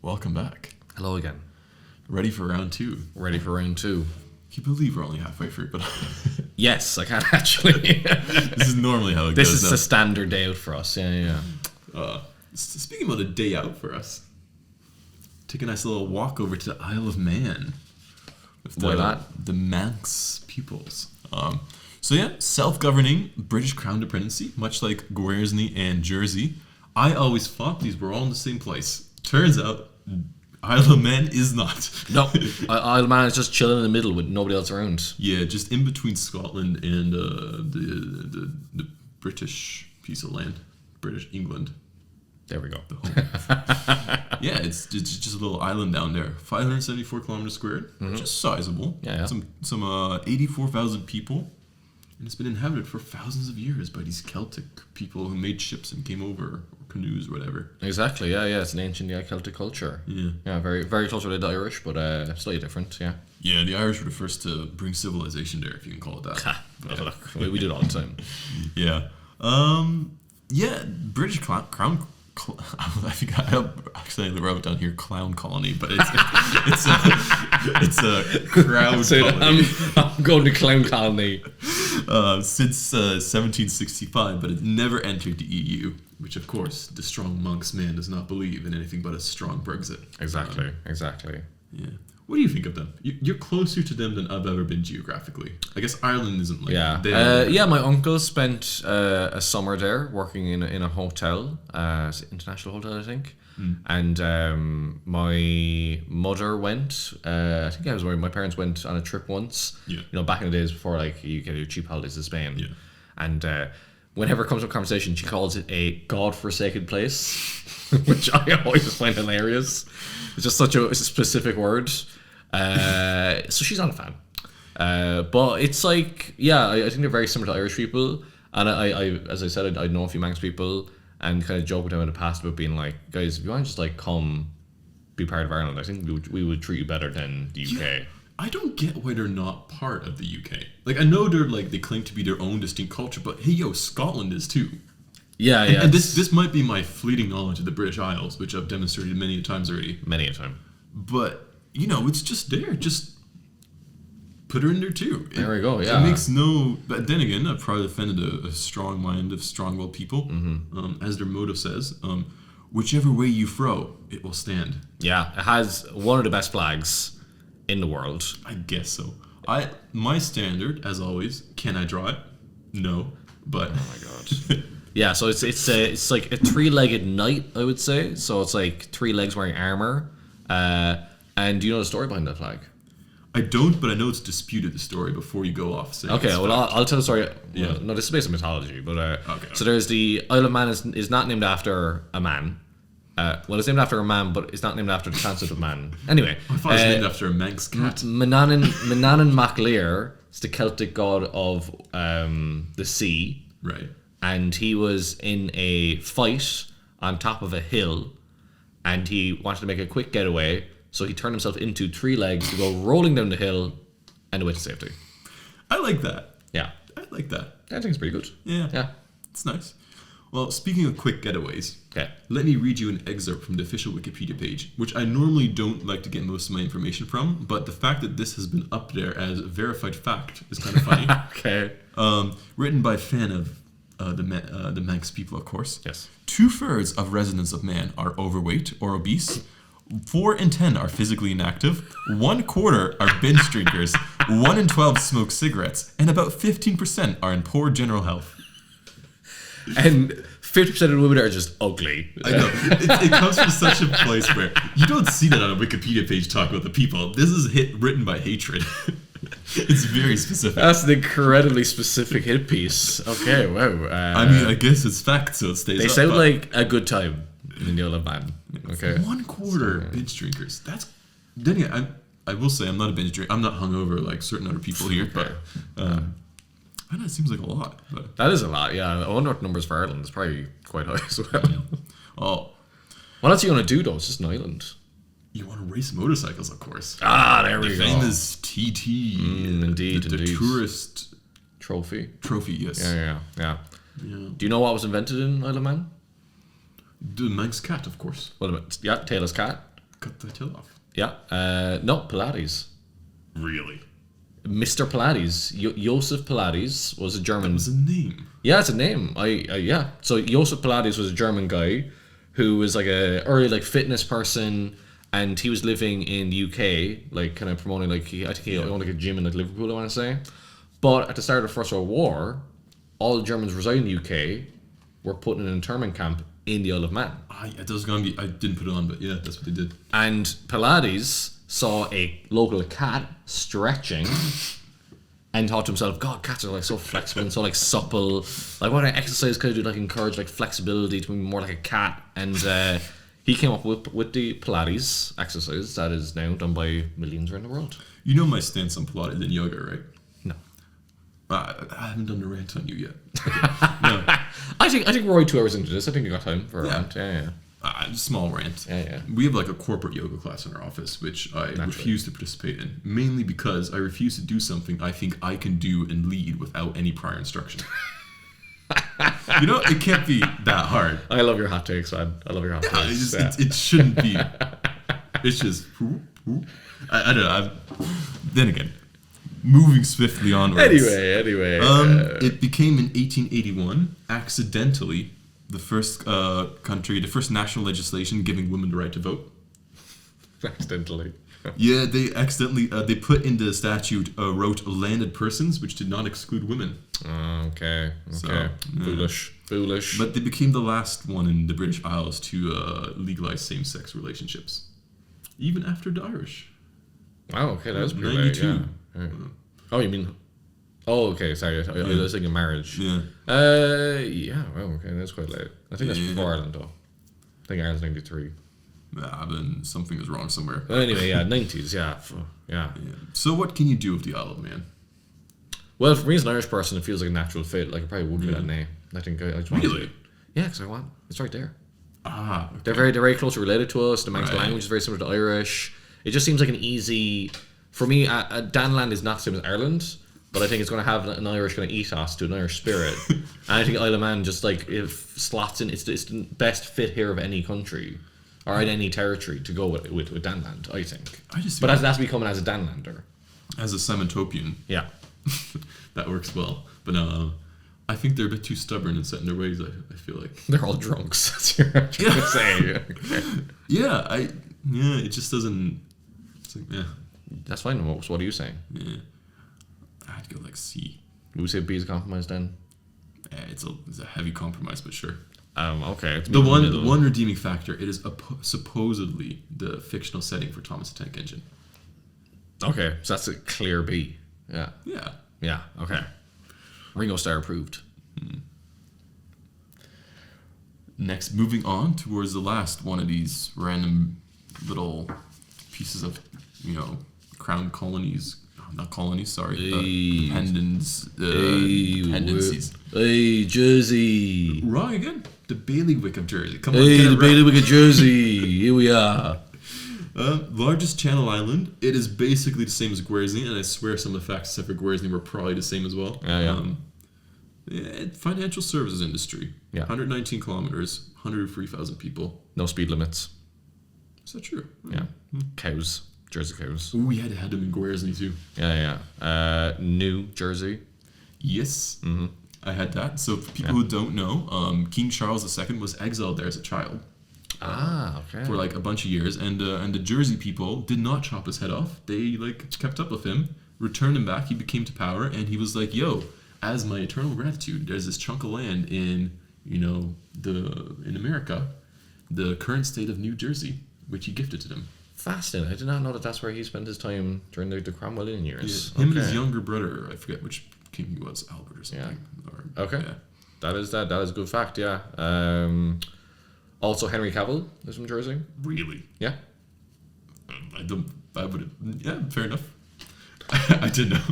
welcome back. Hello again. Ready for round two. Ready for round two. Can you believe we're only halfway through? But Yes, I can actually. this is normally how it This goes. is a standard day out for us. Yeah. Speaking about a day out for us, take a nice little walk over to the Isle of Man with the Manx peoples. Self-governing British Crown dependency, much like Guernsey and Jersey. I always thought these were all in the same place. Turns out, Isle of Man is not. No, Isle of Man is just chilling in the middle with nobody else around. Yeah, just in between Scotland and the British piece of land, British England. There we go. The home. Yeah, it's just a little island down there, 574 kilometers squared, just sizable. Yeah. Some 84,000 people, and it's been inhabited for thousands of years by these Celtic people who made ships and came over, or canoes, or whatever. Exactly. Yeah. It's an ancient Celtic culture. Yeah. Yeah. Very, very close to the Irish, but slightly different. Yeah. Yeah, the Irish were the first to bring civilization there, if you can call it that. Look, we do it all the time. Yeah. British Crown. I think I accidentally wrote down here clown colony, but it's a crown colony. I'm going to clown colony. Since 1765, but it never entered the EU, which of course the strong monk's man does not believe in anything but a strong Brexit. Exactly. Yeah. What do you think of them? You're closer to them than I've ever been geographically. I guess Ireland isn't like my uncle spent a summer there working in a hotel, international hotel, I think. And my mother went. I think I was where my parents went on a trip once. Yeah. You know, back in the days before like you get your cheap holidays to Spain. Yeah. And whenever it comes up conversation, she calls it a godforsaken place, which I always find hilarious. It's just such a specific word. So she's not a fan. But it's like, I think they're very similar to Irish people. And I as I said, I know a few Manx people and kind of joke with them in the past about being like, guys, if you want to just like come be part of Ireland, I think we would treat you better than the UK. Yeah, I don't get why they're not part of the UK. Like, I know they claim to be their own distinct culture, but hey, Scotland is too. Yeah. And this might be my fleeting knowledge of the British Isles, which I've demonstrated many times already. Many a time. But, it's just there. Just put her in there too. There we go, yeah. It makes no... But then again, I've probably defended a strong mind of strong-willed people. As their motto says, whichever way you throw, it will stand. Yeah, it has one of the best flags in the world. I guess so. My standard, as always, can I draw it? No. But... Oh my god. Yeah, so it's like a three-legged knight, I would say. So it's like three legs wearing armor. And do you know the story behind that flag? I don't, but I know it's disputed, the story, before you go off saying. Okay, well, I'll tell the story. Yeah. Well, no, this is based on mythology, but Okay. So there's the Isle of Man is not named after a man. It's named after a man, but it's not named after the concept of man. Anyway, I thought it was named after a Manx cat. Manannan MacLear is the Celtic god of the sea. Right. And he was in a fight on top of a hill, and he wanted to make a quick getaway, so he turned himself into three legs to go rolling down the hill and away to safety. I like that. Yeah. I like that. I think it's pretty good. Yeah. It's nice. Well, speaking of quick getaways, Okay. let me read you an excerpt from the official Wikipedia page, which I normally don't like to get most of my information from, but the fact that this has been up there as verified fact is kind of funny. Okay. Written by a fan of the Manx people, of course. Yes. 2/3 of residents of Man are overweight or obese. 4 in 10 are physically inactive. 1/4 are binge drinkers. 1 in 12 smoke cigarettes, and about 15% are in poor general health. And 50% of the women are just ugly. I know. It comes from such a place where you don't see that on a Wikipedia page talking about the people. This is written by hatred. It's very specific. That's an incredibly specific hit piece. Okay, wow. I guess it's fact, so it stays They up, sound but like a good time in the Isle of Man. Okay. 1/4 binge drinkers. Then again, I will say I'm not a binge drinker. I'm not hungover like certain other people here, but I know it seems like a lot. But That is a lot, yeah. I wonder what numbers for Ireland. It's probably quite high as well. oh, What else are you going to do, though? It's just an island. you want to race motorcycles, of course. There we The go. famous TT. Indeed, the indeed. tourist Trophy. trophy, yes. Yeah. Yeah. Do you know what was invented in Isle of Man? The Manx cat, of course. What about tailless cat? cut the tail off. Yeah. No, Pilates. Really? Mr. Pilates. Joseph Pilates was a German. That was a name. Yeah, it's a name. Yeah. So Joseph Pilates was a German guy who was like a early like fitness person, and he was living in the UK, like kind of promoting like I think he owned like a gym in like Liverpool, I want to say. But at the start of the First World War, all the Germans residing in the UK were put in an internment camp in the Isle of Man. That was gonna be. I didn't put it on, but yeah, that's what they did. And Pilates saw a local cat stretching and thought to himself, God, cats are like so flexible and so like supple. Like what kind of exercise could I do to like encourage like flexibility to be more like a cat? And he came up with the Pilates exercise that is now done by millions around the world. You know my stance on Pilates and yoga, right? No. I haven't done the rant on you yet. No. I think we're already 2 hours into this. I think we got time for a rant. Yeah. Small rant. Yeah. We have like a corporate yoga class in our office, which I refuse to participate in, mainly because I refuse to do something I think I can do and lead without any prior instruction. You know, it can't be that hard. I love your hot takes, man. I love your hot takes. It shouldn't be. It's just, I don't know. Then again, moving swiftly onwards. Anyway. It became in 1881, accidentally, the first country, the first national legislation giving women the right to vote. Accidentally. Yeah, they accidentally, they put in the statute, wrote landed persons, which did not exclude women. Okay. So, yeah. Foolish. But they became the last one in the British Isles to legalize same-sex relationships. Even after the Irish. Wow, okay, that was pretty late, yeah. Oh, you mean... Oh, okay, sorry. I was thinking marriage. Yeah. Yeah, well, okay, that's quite late. I think that's before Ireland, though. I think Ireland's 93. Then something is wrong somewhere. Well, anyway, yeah, 90s, yeah. So what can you do with the Isle of Man? Well, for me as an Irish person, it feels like a natural fit. Like, I probably would be that name. I think I just want to. Really? Yeah, because I want. It's right there. Okay. They're very closely related to us. The Manx language is very similar to Irish. It just seems like an easy... For me, Danland is not the same as Ireland, but I think it's going to have an Irish kind of ethos to an Irish spirit. And I think Isle of Man just like it slots in. It's the best fit here of any country or in any territory to go with Danland, I think. But that's becoming as a Danlander. As a Samantopian. Yeah. That works well. But I think they're a bit too stubborn and set in their ways, I feel like. They're all drunks, that's what you're trying to say. It just doesn't... It's like, yeah. That's fine. What are you saying? Yeah. I'd go like C. Would we say B is a compromise then? It's a heavy compromise, but sure. Okay. The one redeeming factor, it is supposedly the fictional setting for Thomas the Tank Engine. Okay, so that's a clear B. Yeah. Yeah, okay. Ringo Starr approved. Next, moving on towards the last one of these random little pieces of, crown colonies. Not colonies, sorry. Dependencies. Hey, Jersey. Wrong again. The bailiwick of Jersey. Come on, hey, the bailiwick of Jersey. Here we are. Largest Channel island. It is basically the same as Guernsey, and I swear some of the facts except for Guernsey were probably the same as well. Financial services industry. 119 kilometers, 103,000 people. No speed limits. Is that true? Yeah. Cows. Jersey cows. Ooh, we had them in Guernsey too. Yeah. New Jersey. Yes. Mm-hmm. I had that. So for people who don't know, King Charles II was exiled there as a child. Okay. For like a bunch of years, and the Jersey people did not chop his head off. They kept up with him, returned him back. He became to power, and he was like, "Yo, as my eternal gratitude, there's this chunk of land in in America, the current state of New Jersey, which he gifted to them." Fascinating. I did not know that's where he spent his time during the Cromwellian years. Yeah, him and his younger brother, I forget which king he was, Albert or something. Yeah. Okay. Yeah. That is a good fact. Yeah. Also, Henry Cavill is from Jersey. Really? Yeah. I would. Yeah, fair enough. I didn't know.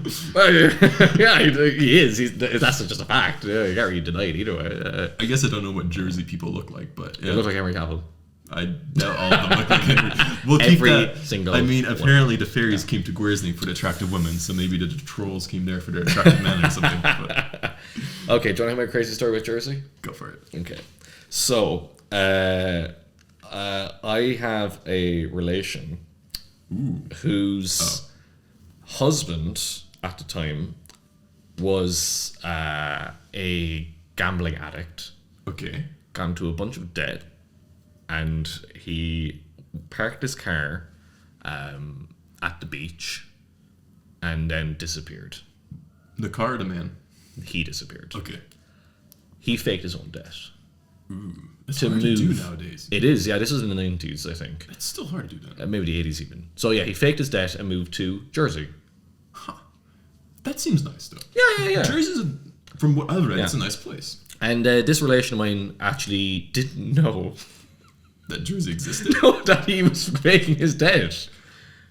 Yeah, he is. That's just a fact. Yeah, you can't really deny it either way. I guess I don't know what Jersey people look like, but they look like Henry Cavill. I doubt all of them look like Henry. We'll keep that. Single. I mean, apparently the fairies came to Guernsey for the attractive women, so maybe the trolls came there for their attractive men or something. But. Okay, do you want to hear my crazy story with Jersey? Go for it. Okay, so I I have a relation whose husband at the time was a gambling addict. Okay. Got into a bunch of debt, and he parked his car at the beach and then disappeared. The car or the man? He disappeared. Okay. He faked his own debt. That's To hard move. to do nowadays. It is, yeah, this was in the 90s, I think. It's still hard to do that. Maybe the 80s even. So yeah, he faked his debt and moved to Jersey. That seems nice, though. Yeah. Jersey's, from what I've read, Yeah. it's a nice place. And this relation of mine actually didn't know That Jersey existed. that he was faking his debt.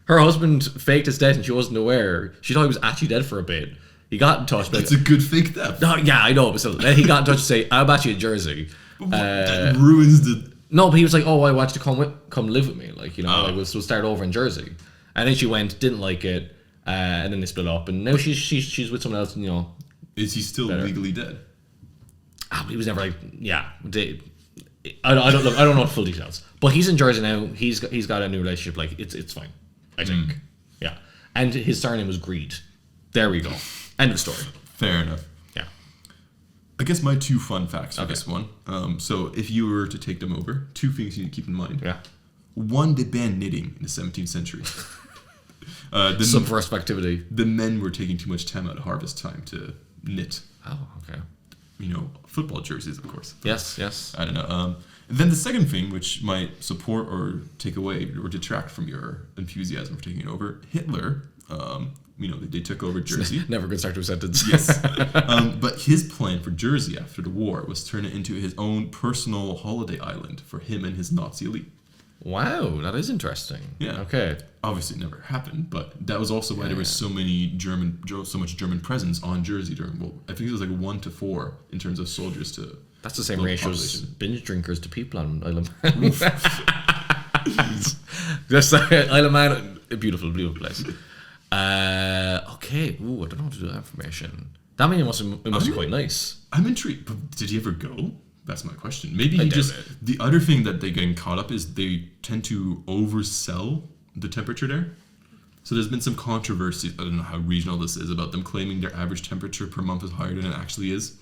Her husband faked his debt and she wasn't aware. She thought he was actually dead for a bit. He got in touch. That's a good fake theft. No, yeah, I know. But still, then he got in touch to say, I'm actually in Jersey. That ruins the... No, but he was like, oh, I want you to come live with me. Like, you know, Oh. like, we'll start over in Jersey. And then she went, didn't like it. And then they split up. And now she's with someone else, and, you know. Is he still legally dead? But he was never like, yeah. I don't know the full details. But he's in Jersey now. He's got a new relationship. Like, it's fine, I think. Yeah. And his surname was Greed. There we go. End of story. Fair enough. Yeah. I guess my 2 fun facts for this one. So if you were to take them over, 2 things you need to keep in mind. Yeah. 1, they banned knitting in the 17th century. Subversive activity. The men were taking too much time out of harvest time to knit. Oh, okay. You know, football jerseys, of course. Yes. I don't know. Then the second thing, which might support or take away or detract from your enthusiasm for taking it over, Hitler, you know, they took over Jersey. Never good start to a sentence. Yes. But his plan for Jersey after the war was to turn it into his own personal holiday island for him and his Nazi elite. Wow, that is interesting. Yeah. Okay. Obviously, it never happened, but that was also why there was so much German presence on Jersey during. Well, I think it was like 1 to 4 in terms of soldiers to. That's the same local ratio as population. binge drinkers to people on Isle of Man. That's Isle of Man, a beautiful place. Okay. Ooh, I don't know what to do with that information. That means it must be quite nice. I'm intrigued. But did he ever go? That's my question. Maybe I he doubt just. it. The other thing that they getting caught up is they tend to oversell the temperature there. So there's been some controversy. I don't know how regional this is about them claiming their average temperature per month is higher than it actually is.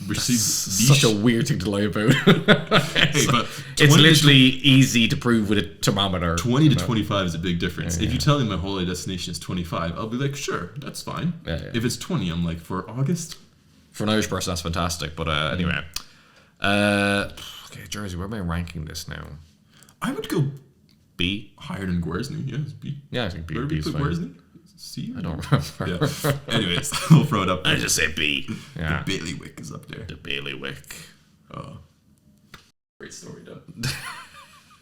Which seems Such a weird thing to lie about. Hey, but It's 20 to literally easy to prove with a thermometer. 20 to 25 is a big difference. Yeah, If you tell me my holiday destination is 25, I'll be like, sure, that's fine. Yeah. If it's 20, I'm like, for August? For an Irish person, that's fantastic. But anyway. Okay, Jersey, where am I ranking this now? I would go B? higher than Guernsey. Yeah, it's B. Yeah, I think B. Where B we is put fine. Guernsey? C? I don't remember. Yeah. Anyways, we'll throw it up. I just say B. Yeah. The Bailiwick is up there. The bailiwick. Oh. Great story, though.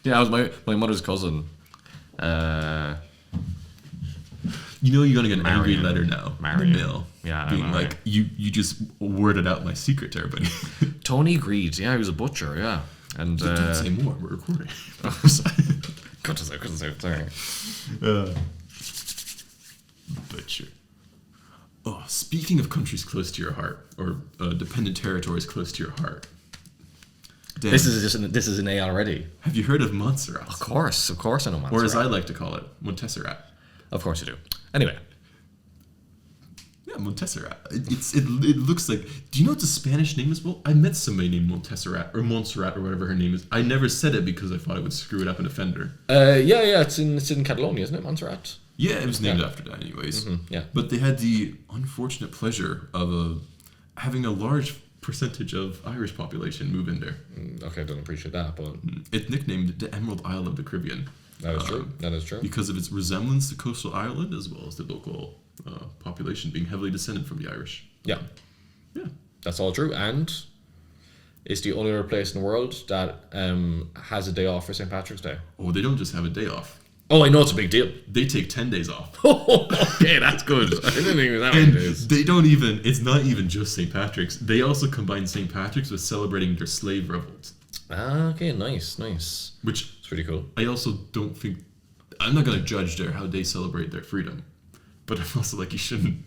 Yeah, it was my mother's cousin. You know you're going to get an angry Marion. letter now in Marion. the mail. Yeah, I Being know, like, you just worded out my secret to everybody. Tony Greed. Yeah, he was a butcher. Yeah, and Don't say more. We're recording. couldn't say. Sorry. Butcher. Oh, speaking of countries close to your heart, or dependent territories close to your heart. Dan, This is an A already. have you heard of Montserrat? Of course I know Montserrat. Or as I like to call it, Montserrat. Of course you do. Anyway, Yeah, Montserrat. It looks like. Do you know it's a Spanish name as well? I met somebody named Montserrat or whatever her name is. I never said it because I thought it would screw it up and offend her. yeah, it's in Catalonia, isn't it, Montserrat? Yeah, it was named after that, anyways. Yeah. But they had the unfortunate pleasure of having a large percentage of Irish population move in there. Okay, I don't appreciate that, but It's nicknamed the Emerald Isle of the Caribbean. that is true. That is true. Because of its resemblance to coastal Ireland, as well as the local population being heavily descended from the Irish. Yeah, Yeah. that's all true, and it's the only other place in the world that has a day off for St. Patrick's Day. Oh, they don't just have a day off. Oh, I know it's a big deal. They take 10 days off. Okay, that's good. I didn't think it was that many And days. they don't even, it's not even just St. Patrick's. They also combine St. Patrick's with celebrating their slave revolt. Okay, nice. Which It's pretty cool. I also don't think, I'm not going to judge how they celebrate their freedom. But I'm also like, you shouldn't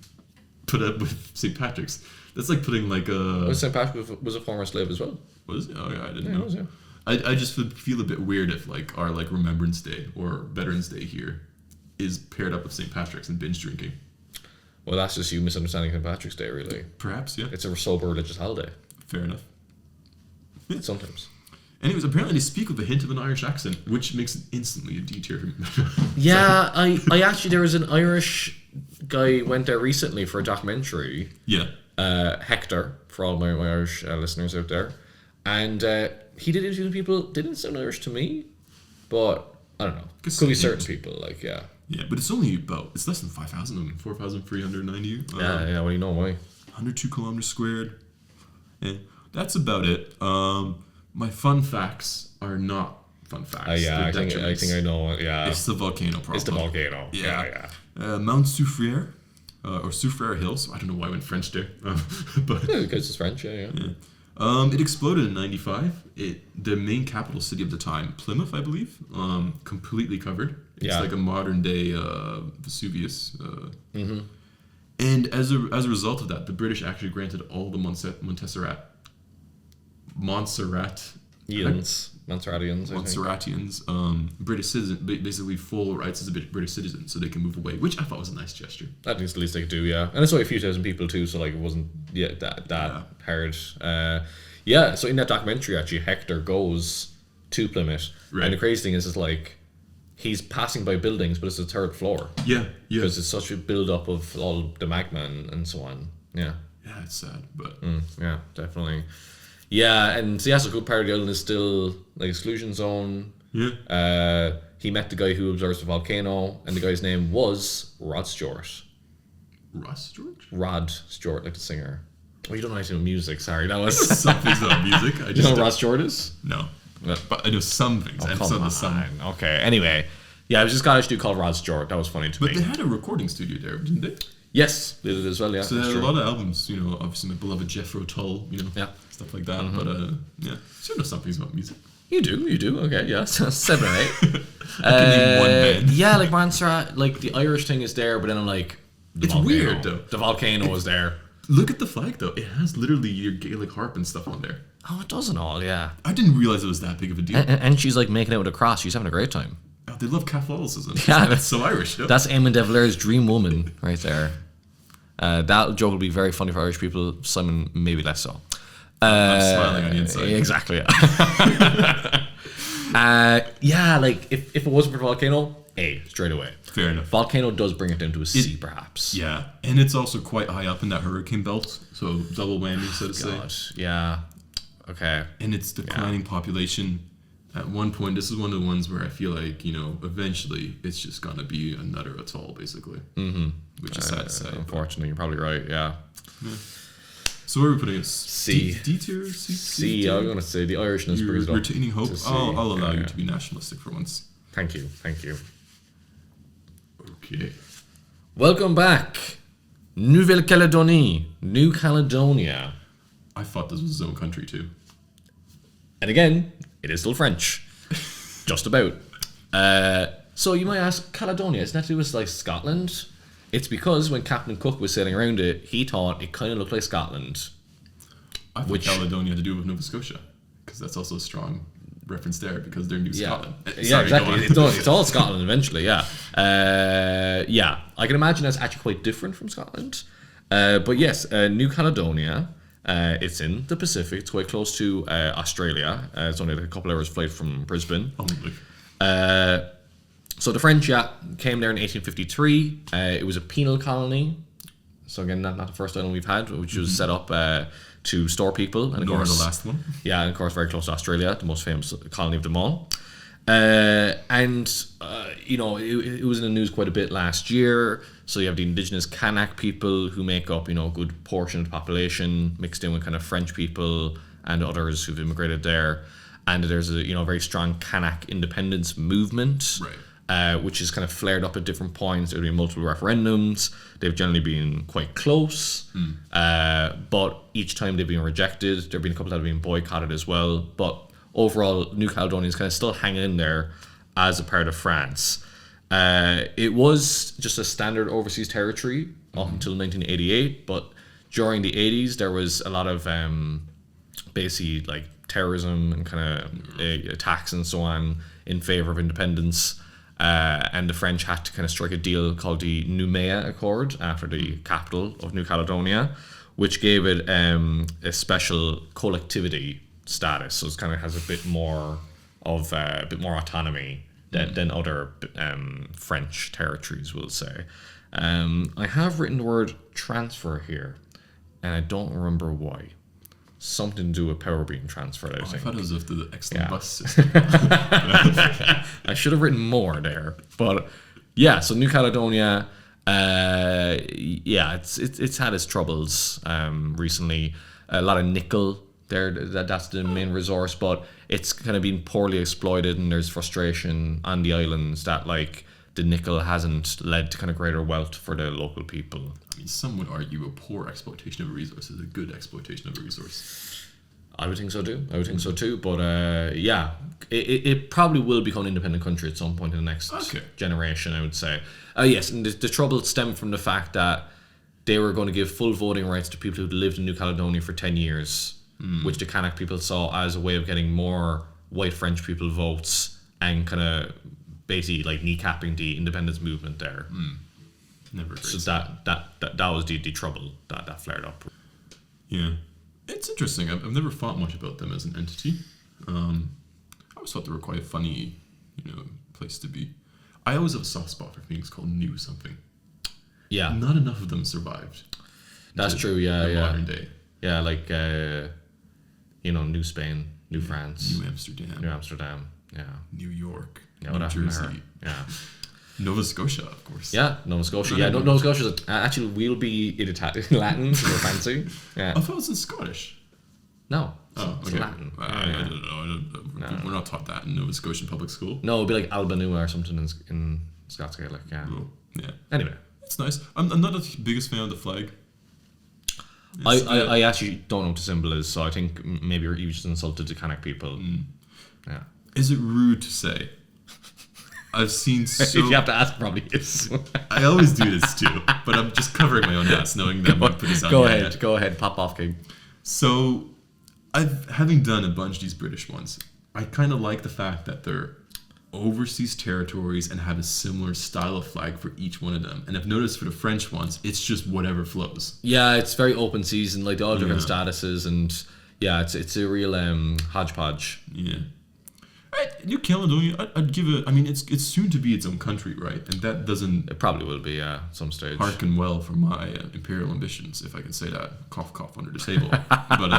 put up with St. Patrick's. That's like putting like a... St. Patrick was a former slave as well. Was it? Oh, yeah, I didn't Yeah, know. it was, yeah. I just feel a bit weird if like our like Remembrance Day or Veterans Day here is paired up with St. Patrick's and binge drinking. Well, that's just you misunderstanding St. Patrick's Day, really. Perhaps, yeah. It's a sober religious holiday. Fair enough. Yeah. Sometimes. Anyways, apparently they speak with a hint of an Irish accent, which makes it instantly a D tier for me. Yeah, I actually, there was an Irish guy went there recently for a documentary. Yeah. Hector, for all my Irish listeners out there. And he did interview people, didn't sound Irish to me, but I don't know. Could be certain people, like, yeah. Yeah, but it's only it's less than 5,000, 4,390. Yeah, well, you know why. 102 kilometers squared. Yeah, that's about it. My fun facts are not fun facts. Yeah, I think I know. Yeah, it's the volcano problem. It's the volcano. Yeah. Mount Soufriere, or Soufriere Hills. I don't know why I went French there, but yeah, because it's French. Yeah. It exploded in '95. The main capital city of the time, Plymouth, I believe, completely covered. It's like a modern day Vesuvius. And as a result of that, the British actually granted all the Montserratians, British citizen, basically full rights as a British citizen, so they can move away, which I thought was a nice gesture. I think it's the least they could do, yeah. And it's only a few thousand people too, so like it wasn't that hard. So in that documentary, actually, Hector goes to Plymouth, and the crazy thing is like he's passing by buildings, but it's the third floor. Yeah. Because it's such a build up of all the magma and so on. Yeah. Yeah, it's sad, but yeah, definitely. Yeah, and so a good part of the island is still like exclusion zone. Yeah. He met the guy who observes the volcano, and the guy's name was Rod Stewart. Rod Stewart, like the singer. Oh, you don't know anything about music, sorry. That was some things about music. You know who Rod Stewart is? No. But I know some things. Okay, anyway. Yeah, it was this Scottish dude called Rod Stewart. That was funny to me. But they had a recording studio there, didn't they? Yes, they did as well, yeah. So they had a lot of albums, obviously my beloved Jethro Tull, stuff like that. But sure know some things about music. You do. Okay, yeah. 7 or 8. I can name one band. Yeah, like Montserrat, like the Irish thing is there, but then I'm like, it's weird though. The volcano is there. Look at the flag though. It has literally your Gaelic harp and stuff on there. Oh, it does and all, yeah. I didn't realize it was that big of a deal. And she's like making out with a cross. She's having a great time. Oh, they love Catholicism. Yeah, that's so Irish. No? That's Eamon de Valera's dream woman right there. That joke will be very funny for Irish people. Simon, maybe less so. I'm smiling on the inside. Exactly. Like if it wasn't for the volcano, A, straight away. Fair enough. Volcano does bring it down to a C, perhaps. Yeah, and it's also quite high up in that hurricane belt, so double whammy, so to say. Yeah. Okay. And its declining population. At one point, this is one of the ones where I feel like, eventually it's just gonna be a nutter atoll, basically. Which is sad to say. Unfortunately, you're probably right. Yeah. So where are we putting it? C. D tier? C. I'm gonna say the Irishness brings it up. Retaining hope. I'll allow you to be nationalistic for once. Thank you. Okay. Welcome back, Nouvelle-Calédonie, New Caledonia. I thought this was its own country too. And again, it is still French. Just about. So you might ask, Caledonia, isn't that to do with like Scotland? It's because when Captain Cook was sailing around it, he thought it kind of looked like Scotland. I thought Caledonia had to do with Nova Scotia, because that's also a strong reference there, because they're New Scotland. Sorry, exactly. It's all Scotland eventually, yeah. I can imagine that's actually quite different from Scotland. But yes, New Caledonia, it's in the Pacific. It's quite close to Australia. It's only like a couple hours flight from Brisbane. So the French, came there in 1853. It was a penal colony. So again, not the first island we've had, which was set up to store people. And of course, the last one. Yeah, and of course, very close to Australia, the most famous colony of them all. It was in the news quite a bit last year. So you have the indigenous Kanak people who make up, a good portion of the population, mixed in with kind of French people and others who've immigrated there. And there's a, very strong Kanak independence movement. Right. Which has kind of flared up at different points. There have been multiple referendums. They've generally been quite close. But each time they've been rejected. There have been a couple that have been boycotted as well. But overall, New Caledonia is kind of still hanging in there as a part of France. It was just a standard overseas territory up until 1988. But during the 80s, there was a lot of basically like terrorism and kind of attacks and so on in favor of independence. And the French had to kind of strike a deal called the Noumea Accord after the capital of New Caledonia, which gave it a special collectivity status. So it kind of has a bit more autonomy than other French territories, we'll say. I have written the word transfer here, and I don't remember why. Something to do with power being transferred, I think. I thought it was of the excellent bus system. I should have written more there. But yeah, so New Caledonia, it's had its troubles recently. A lot of nickel there, that's the main resource, but it's kind of been poorly exploited, and there's frustration on the islands that like the nickel hasn't led to kind of greater wealth for the local people. I mean, some would argue a poor exploitation of a resource is a good exploitation of a resource. I would think so too. But it probably will become an independent country at some point in the next generation, I would say. Yes, and the trouble stemmed from the fact that they were going to give full voting rights to people who'd lived in New Caledonia for 10 years, which the Kanak people saw as a way of getting more white French people votes and kind of basically like kneecapping the independence movement there. Never agreed. So that was the trouble that flared up. Yeah. It's interesting. I've never thought much about them as an entity. I always thought they were quite a funny, place to be. I always have a soft spot for things called New something. Yeah. Not enough of them survived. That's true, yeah. Modern day. Yeah, like, New Spain, New France. New Amsterdam. Yeah. New York. Yeah, New Jersey. Yeah. Nova Scotia, of course. Yeah, Nova Scotia. Yeah, Nova Scotia actually will be in Latin, if you're fancy. Yeah. I thought it was in Scottish. No. Oh, it's okay. Latin. I don't know. We're not taught that in Nova Scotian public school. No, it'd be like Albanua or something in Scots Gaelic, yeah. Oh, yeah. Anyway. It's nice. I'm not the biggest fan of the flag. I actually don't know what the symbol is, so I think maybe you just insulted the Kanak people. Yeah. Is it rude to say? I've seen so... If you have to ask, probably is. I always do this too, but I'm just covering my own ass knowing that I'm going to put this out. Go ahead, pop off, King. So, having done a bunch of these British ones, I kind of like the fact that they're overseas territories and have a similar style of flag for each one of them. And I've noticed for the French ones, it's just whatever flows. Yeah, it's very open season, like all different statuses, and yeah, it's a real hodgepodge. Yeah. New Caledonia, I'd give it. I mean, it's soon to be its own country, right? And that doesn't. It probably will be, yeah, some stage. Harken well for my imperial ambitions, if I can say that. Cough, cough under the table. But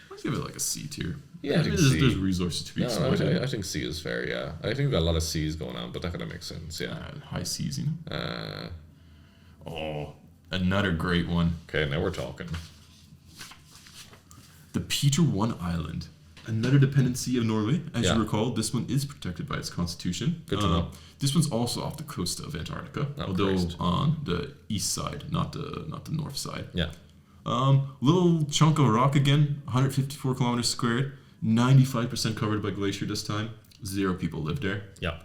let's give it like a C tier. Yeah, I think there's resources to be exploited. I think C is fair. Yeah, I think we've got a lot of C's going on, but that kind of makes sense. Yeah, high C's, another great one. Okay, now we're talking. The Peter I Island. Another dependency of Norway. As you recall, this one is protected by its constitution. Good to know. This one's also off the coast of Antarctica, although on the east side, not the north side. Yeah. Little chunk of rock again, 154 kilometers squared, 95% covered by glacier this time. 0 people live there. Yeah.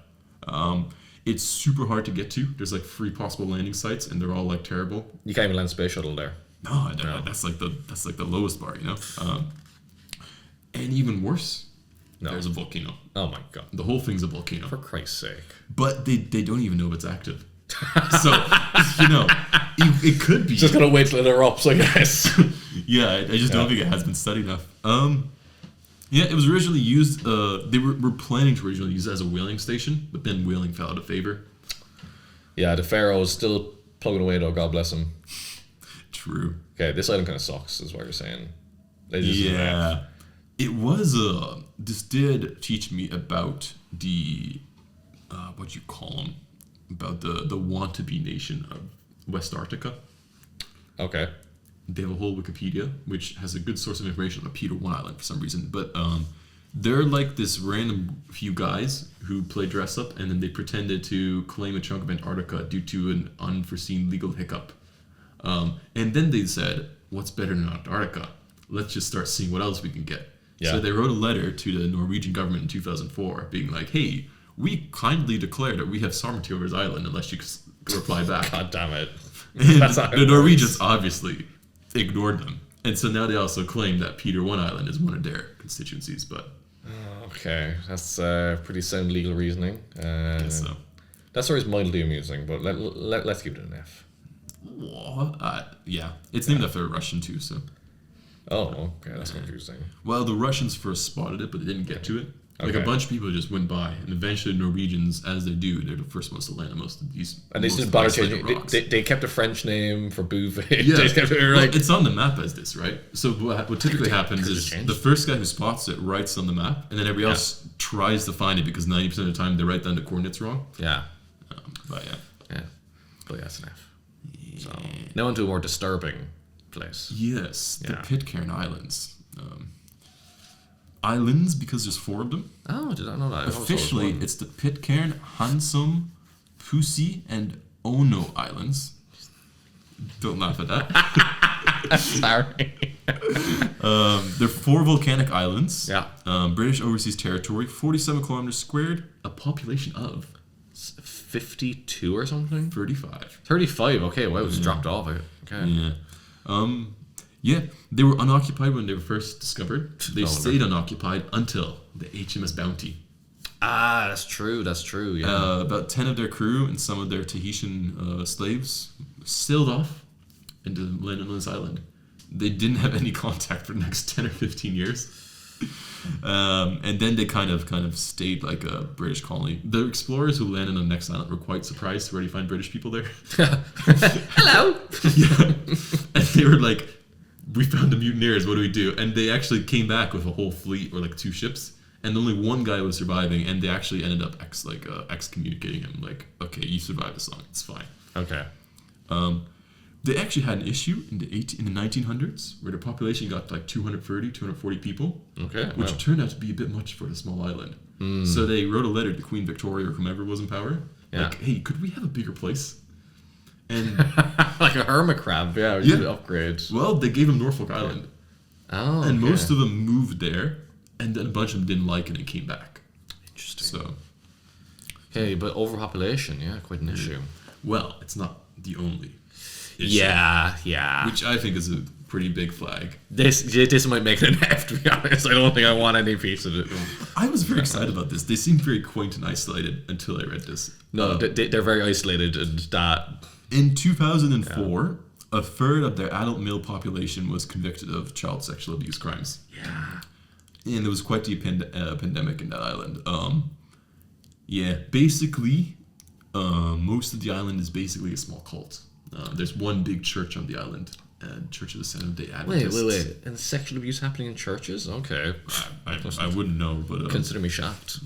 It's super hard to get to. There's like 3 possible landing sites, and they're all like terrible. You can't even land space shuttle there. No, that's like the lowest bar, And even worse, there's a volcano. Oh my god. The whole thing's a volcano. For Christ's sake. But they don't even know if it's active. So, it could be. Just gotta wait till it erupts, I guess. Yeah, I just don't think it has been studied enough. Yeah, it was originally used, they were planning to originally use it as a whaling station, but then whaling fell out of favor. Yeah, the Pharaoh's still plugging away though, God bless him. True. Okay, this island kind of sucks, is what you're saying. Yeah. It was, this did teach me about the, what you call them, about the want-to-be nation of West Arctica. Okay. They have a whole Wikipedia, which has a good source of information on the Peter I Island for some reason. But they're like this random few guys who play dress up, and then they pretended to claim a chunk of Antarctica due to an unforeseen legal hiccup. And then they said, what's better than Antarctica? Let's just start seeing what else we can get. Yeah. So they wrote a letter to the Norwegian government in 2004 being like, hey, we kindly declare that we have sovereignty over this island unless you reply back. God damn it. The Norwegians obviously ignored them. And so now they also claim that Peter One Island is one of their constituencies, but Okay, that's pretty sound legal reasoning. I guess so. That story's mildly amusing, but let's give it an F. Yeah, it's named after a Russian too. So, Oh, okay, that's confusing. well, the Russians first spotted it, but they didn't get to it. Like Okay. a bunch of people just went by, and eventually Norwegians, as they do, they're the first ones to land on most of these. And they most didn't of bother the isolated changing. rocks. They kept a French name for Bouvet. Yeah, They kept it, well, like, it's on the map as this, right? So what typically happens could it is change? the first guy who spots it writes on the map, and then everybody else tries to find it because 90% of the time they write down the coordinates wrong. yeah, But yeah. yeah. But yeah, it's an F. So now into a more disturbing place. Yes, the Yeah. Pitcairn Islands. Islands because there's 4 of them. Oh, did I know that? I always thought it was Officially, one. it's the Pitcairn, Hansum, Pusi, and Ono Islands. Don't laugh at that. Sorry. They're 4 volcanic islands. Yeah. British Overseas Territory, 47 kilometers squared, a population of 52 or something? 35. 35, okay, well, it was dropped off. Okay. Yeah. Yeah, they were unoccupied when they were first discovered. They No wonder. stayed unoccupied until the HMS Bounty. Ah, that's true, yeah. About 10 of their crew and some of their Tahitian slaves sailed off and landed on this island. They didn't have any contact for the next 10 or 15 years. And then they kind of stayed like a British colony. The explorers who landed on the next island were quite surprised to already find British people there. Hello! Yeah. And they were like, we found the mutineers, what do we do? And they actually came back with a whole fleet or like 2 ships. And only one guy was surviving, and they actually ended up excommunicating him. Like, okay, you survived this long, it's fine. Okay. They actually had an issue in the 1900s where the population got to like 240 people, Okay. which Wow. turned out to be a bit much for the small island. So they wrote a letter to Queen Victoria or whomever was in power, Yeah. like, hey, could we have a bigger place? And Like a hermit crab, yeah. Yeah. Upgrade. well, they gave them Norfolk Island, Oh, and okay. most of them moved there, and then a bunch of them didn't like it and came back. Interesting. So, Okay, but overpopulation, yeah, quite an issue. well, it's not the only issue, Yeah. which I think is a pretty big flag. This might make it an F, to be honest. I don't think I want any piece of it. I was very excited about this. They seemed very quaint and isolated until I read this. No, they're very isolated, and that. In 2004, a third of their adult male population was convicted of child sexual abuse crimes. Yeah. And there was quite the pandemic in that island. Yeah, basically, most of the island is basically a small cult. There's one big church on the island, Church of the Seventh-day Adventists. Wait. And sexual abuse happening in churches? Okay. I wouldn't know, but Consider me shocked.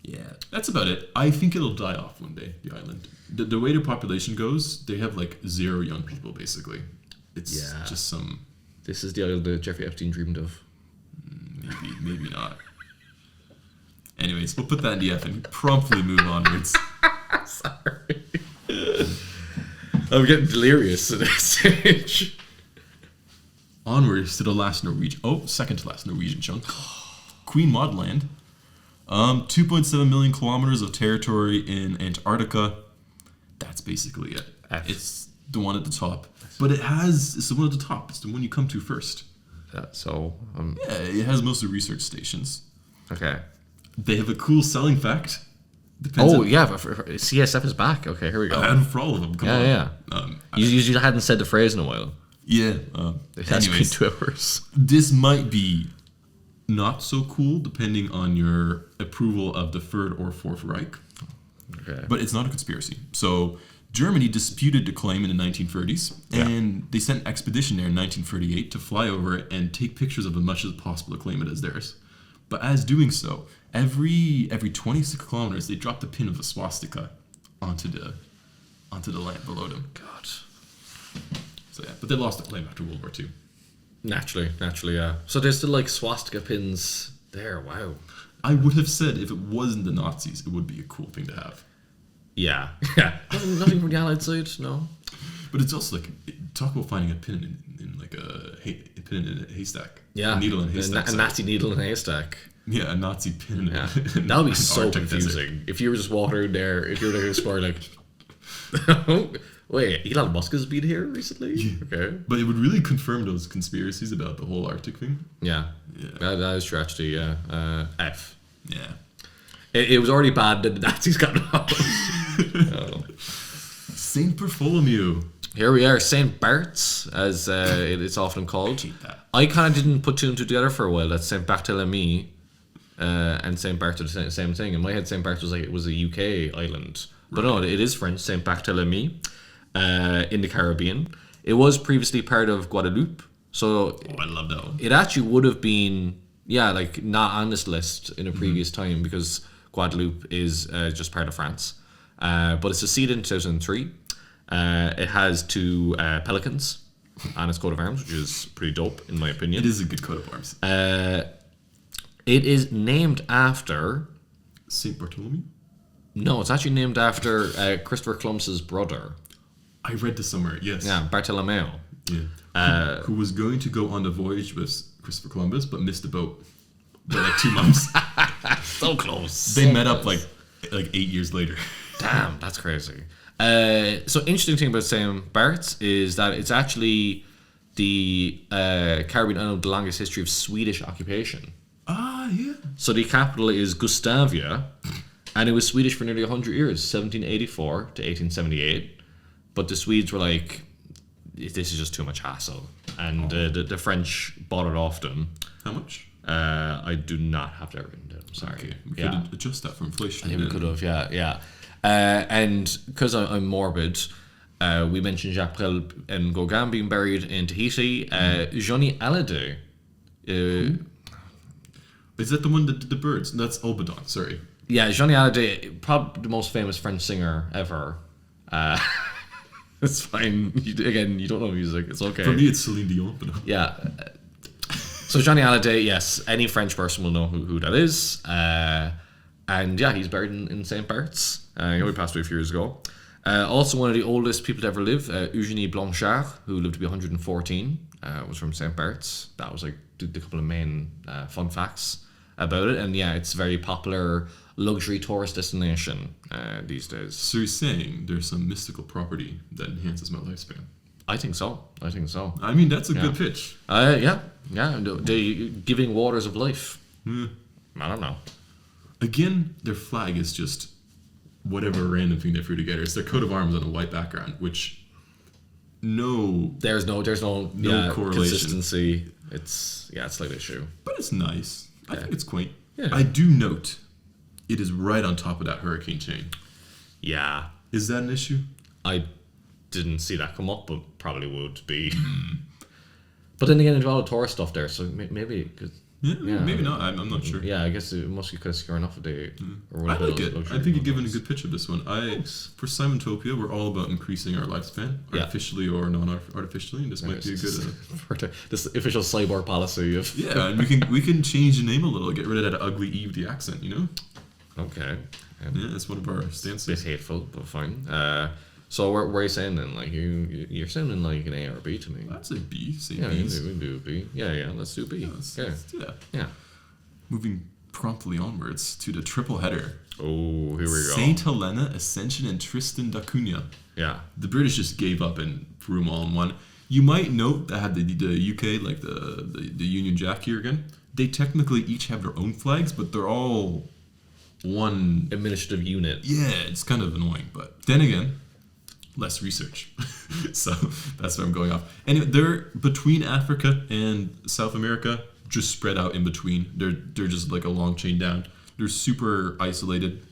yeah, that's about it. I think it'll die off one day. The island, the way the population goes, they have like 0 young people basically. It's Yeah. just some This is the island that Jeffrey Epstein dreamed of. maybe not. Anyways, we'll put that in the F and promptly move onwards. Sorry. I'm getting delirious at this stage. Onwards to the last second to last Norwegian chunk. Queen Maud Land. 2.7 million kilometers of territory in Antarctica. That's basically it. F. It's the one at the top. But it's the one at the top. It's the one you come to first. Yeah, it has most of the research stations. Okay. They have a cool selling fact. Depends Oh, on- yeah, CSF is back. Okay, here we go. And for all of them, come on. Yeah. You hadn't said the phrase in a while. Yeah. It has been Anyways, 2 hours. this might be not so cool depending on your approval of the Third or Fourth Reich, Okay. but it's not a conspiracy. So Germany disputed the claim in the 1930s, and they sent an expedition there in 1938 to fly over it and take pictures of as much as possible to claim it as theirs. But as doing so, every 26 kilometers, they dropped a pin of a swastika onto the land below them. God. So yeah, but they lost the claim after World War II. Naturally, yeah. So there's still like swastika pins there. Wow. I would have said if it wasn't the Nazis, it would be a cool thing to have. Yeah. Nothing from the Allied side, no. But it's also like, talk about finding a pin in like a pin in a haystack. Yeah. A needle in a haystack. A Nazi needle in a haystack. Yeah, a Nazi pin. Yeah. In That would be an so Arctic desert. confusing. If you were just walking there, if you were there exploring, like, Wait, Elon Musk has been here recently? Yeah. Okay. But it would really confirm those conspiracies about the whole Arctic thing. Yeah. Yeah. That is true, actually, yeah. F. Yeah. It was already bad that the Nazis got involved. Oh. Saint Bartholomew. Here we are, St. Bart's, as it's often called. I kind of didn't put two and two together for a while. That's St. Barthélemy and St. Bart are the same thing. In my head, St. Bart was like it was a UK island. But no, it is French, St. Barthélemy, in the Caribbean. It was previously part of Guadeloupe. So I love that one. it actually would have been, like not on this list in a previous time because Guadeloupe is just part of France. But it's seceded in 2003. It has two pelicans on its coat of arms, which is pretty dope in my opinion. It is a good coat of arms. It is named after... Saint Bartholomew? No, it's actually named after Christopher Columbus's brother. I read this somewhere, yes. Yeah, Bartolomeo. Yeah. Who was going to go on the voyage with Christopher Columbus, but missed the boat by like 2 months. So close. They met up like 8 years later. Damn, that's crazy. So interesting thing about St. Bart's is that it's actually the Caribbean island with the longest history of Swedish occupation. Ah, yeah. So the capital is Gustavia, and it was Swedish for nearly 100 years, 1784 to 1878. But the Swedes were like, this is just too much hassle. And the French bought it off them. How much? I do not have that written down, I'm sorry. Okay, we could adjust that for inflation. I think we could have, yeah. And because I'm morbid, we mentioned Jacques Brel and Gauguin being buried in Tahiti. Johnny Hallyday. Is that the one that did the birds? That's Obadon, sorry. Yeah, Johnny Hallyday, probably the most famous French singer ever. It's fine. You don't know music. It's okay. For me, it's Celine Dion. But yeah. So Johnny Hallyday, yes, any French person will know who that is. And yeah, he's buried in St. Bart's. He only passed away a few years ago. Also, one of the oldest people to ever live, Eugénie Blanchard, who lived to be 114, was from St. Bart's. That was like the couple of main fun facts about it. And yeah, it's a very popular luxury tourist destination these days. So you're saying there's some mystical property that enhances my lifespan? I think so. I mean, that's a good pitch. Yeah. The giving waters of life. I don't know. Again, their flag is just whatever random thing they threw together. It's their coat of arms on a white background, which there's no correlation. Consistency. It's a slight issue. But it's nice. I think it's quaint. Yeah. I do note it is right on top of that hurricane chain. Yeah. Is that an issue? I didn't see that come up, but probably would be. But then again, there's all the tourist stuff there, so maybe... Maybe not. I'm not sure. Yeah, I guess it must be kind of scaring off a day. I like it. I think you're giving a good pitch of this one. For Simontopia, we're all about increasing our lifespan, artificially or non-artificially, and this might be a good... this official cyborg policy of... Yeah, and we can change the name a little, get rid of that ugly Eve the accent, you know? Okay. Yeah, that's one of our stances. Bit hateful, but fine. So where are you saying then? Like you're sounding like an A or a B to me. That's a B. Say yeah, B's. we can do a B. Yeah. Let's do B. Yeah, let's do that. Yeah. Moving promptly onwards to the triple header. Oh, here we go. Saint Helena, Ascension, and Tristan da Cunha. Yeah. The British just gave up and threw them all in one. You might note that had the UK, like the Union Jack here again. They technically each have their own flags, but they're all one administrative unit. Yeah, it's kind of annoying, but then again, less research. So that's where I'm going off. Anyway, they're between Africa and South America, just spread out in between. They're just like a long chain down. They're super isolated.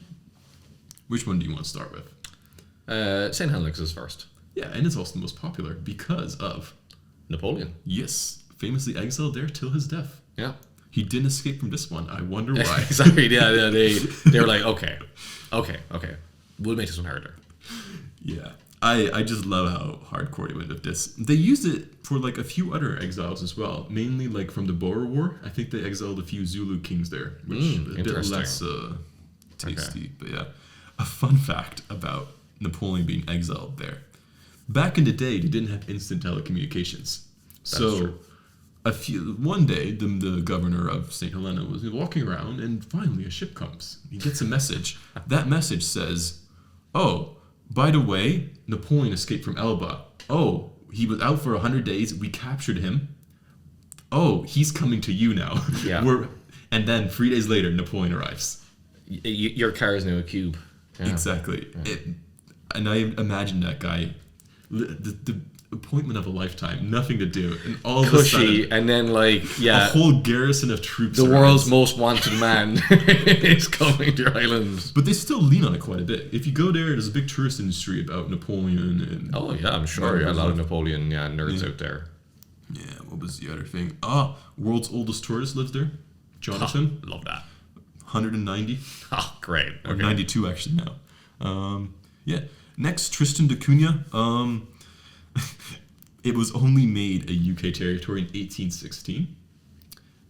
Which one do you want to start with? St. Helens is first. Yeah, and it's also the most popular because of Napoleon. Yes, famously exiled there till his death. Yeah. He didn't escape from this one. I wonder why. Exactly. Yeah. They were like, okay. We'll make this one harder. Yeah. I just love how hardcore they went with this. They used it for like a few other exiles as well, mainly like from the Boer War. I think they exiled a few Zulu kings there, which is a bit less tasty. Okay. But yeah, a fun fact about Napoleon being exiled there. Back in the day, they didn't have instant telecommunications. One day, the governor of St. Helena was walking around, and finally a ship comes. He gets a message. That message says, "Oh, By the way, Napoleon escaped from Elba. Oh, he was out for 100 days. We captured him. Oh, he's coming to you now. Yeah. And then 3 days later, Napoleon arrives. Your car is now a cube. Yeah. Exactly. Yeah. And I imagine that guy, the appointment of a lifetime, nothing to do, and all of a Cushy, sudden, and then like a whole garrison of troops. the arrives. world's most wanted man is coming to your island. But they still lean on it quite a bit. If you go there, there's a big tourist industry about Napoleon and. Oh yeah, I'm sure. Yeah, a lot of Napoleon nerds out there. Yeah, what was the other thing? World's oldest tortoise lives there. Jonathan. Love that. 190. Oh, great. Or 92 actually now. Yeah. Next, Tristan da Cunha. It was only made a UK territory in 1816.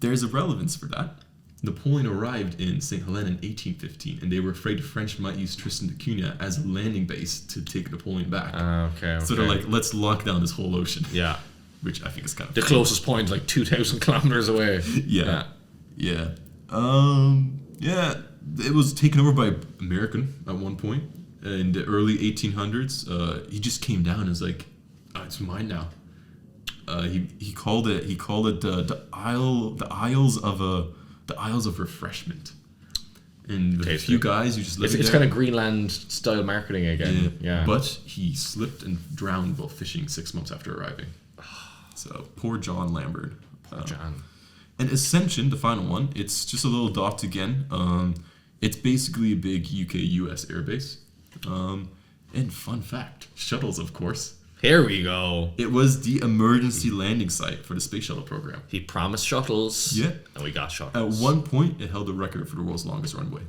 There's a relevance for that. Napoleon arrived in St. Helena in 1815, and they were afraid the French might use Tristan da Cunha as a landing base to take Napoleon back. Okay. So they're like, let's lock down this whole ocean. Yeah. Which I think is kind of The funny. closest point is like 2,000 kilometers away. Yeah. Yeah. It was taken over by American at one point in the early 1800s. He just came down and was like, it's mine now. He called it the Isles of Refreshment. And with a few guys who just lived It's there. kind of Greenland style marketing again. Yeah. But he slipped and drowned while fishing 6 months after arriving. So poor John Lambert. John. And Ascension, the final one, it's just a little dot again. It's basically a big UK-US airbase. And fun fact, shuttles, of course. Here we go. It was the emergency landing site for the space shuttle program. He promised shuttles. Yeah. And we got shuttles. At one point, it held the record for the world's longest runway.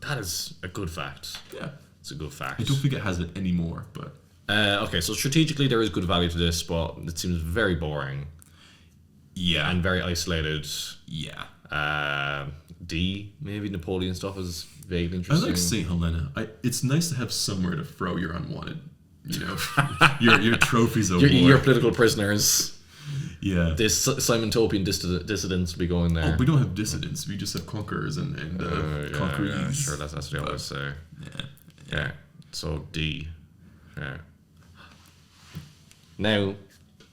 That is a good fact. Yeah. It's a good fact. I don't think it has it anymore, but... Okay, so strategically there is good value to this, but it seems very boring. Yeah. And very isolated. Yeah. D, maybe Napoleon stuff is vaguely I interesting. like St. Helena. It's nice to have somewhere to throw your unwanted, your trophies of war. Your political prisoners. Yeah. This Simon Topian dissidents will be going there. Oh, we don't have dissidents. We just have conquerors and conquerees. Yeah, sure, that's what they always say. Yeah. So D. Yeah. Now,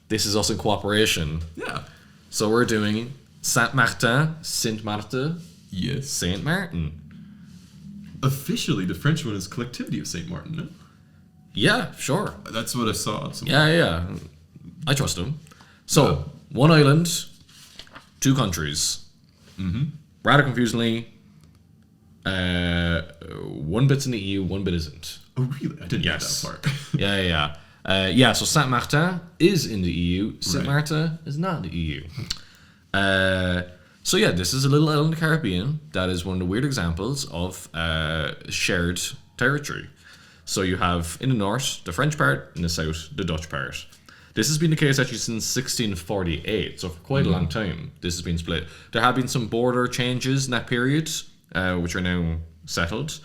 this is us in cooperation. Yeah. So we're doing Sint Maarten, Sint Maarten, Yes. Sint Maarten. Officially, the French one is Collectivity of St. Maarten, no? Yeah, sure. That's what I saw. Somewhere. Yeah. I trust him. So, one island, two countries. Mm-hmm. Rather confusingly, one bit's in the EU, one bit isn't. Oh, really? I didn't Yes. know that part. Yeah. So Sint Maarten is in the EU. Sint Right. Maarten is not in the EU. So yeah, this is a little island in the Caribbean that is one of the weird examples of shared territory. So you have in the north the French part, in the south the Dutch part. This has been the case actually since 1648, so for quite a long time this has been split. There have been some border changes in that period, which are now settled.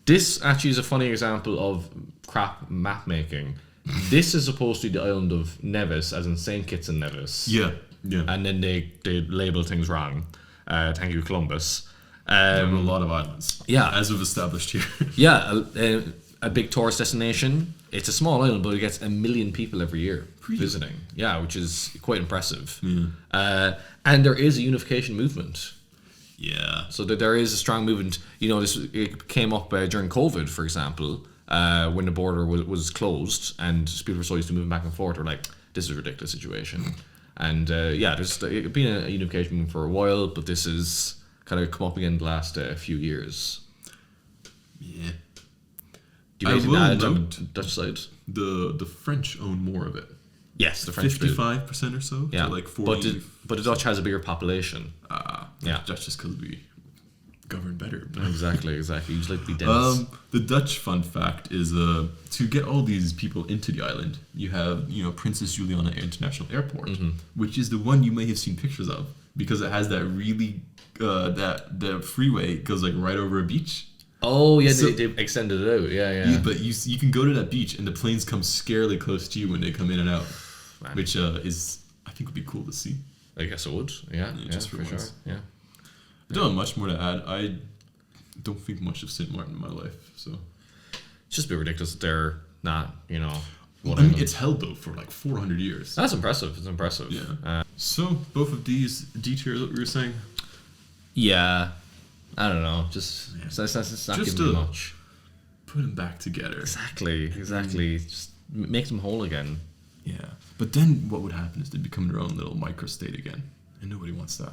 This actually is a funny example of crap map making. This is supposed to be the island of Nevis, as in St. Kitts and Nevis. Yeah. And then they label things wrong. Thank you, Columbus. There are a lot of islands. Yeah. As we've established here. Yeah, a big tourist destination. It's a small island, but it gets 1 million people every year visiting. Yeah, which is quite impressive. Yeah. And there is a unification movement. Yeah. So that there is a strong movement. It came up during COVID, for example, when the border was closed and people were so used to moving back and forth. They're like, this is a ridiculous situation. And there's been a unification movement for a while, but this is kind of come up again the last few years. Yeah. Do you I anything will to add on note the Dutch side? The French own more of it. Yes, the French do. 55% or so. Yeah, To like 40. but the Dutch has a bigger population. Yeah. That's just because we govern better. Exactly. You just like to be dense. The Dutch fun fact is to get all these people into the island, you have Princess Juliana International Airport, which is the one you may have seen pictures of because it has that really the freeway goes like right over a beach. Oh yeah, So- they extended it out. Yeah. But you can go to that beach and the planes come scarily close to you when they come in and out, Man. which is I think would be cool to see. I guess it would. Yeah, just for for sure. once. Yeah. I don't have much more to add. I don't think much of Sint Maarten in my life, so It's just a bit ridiculous that they're not, one I mean, island. it's held though for like 400 years. That's impressive. It's impressive. Yeah. So both of these details that we were saying. Yeah. I don't know. Just it's not Just giving me to- much. Put them back together. Exactly. Just makes them whole again. Yeah. But then what would happen is they become their own little microstate again, and nobody wants that.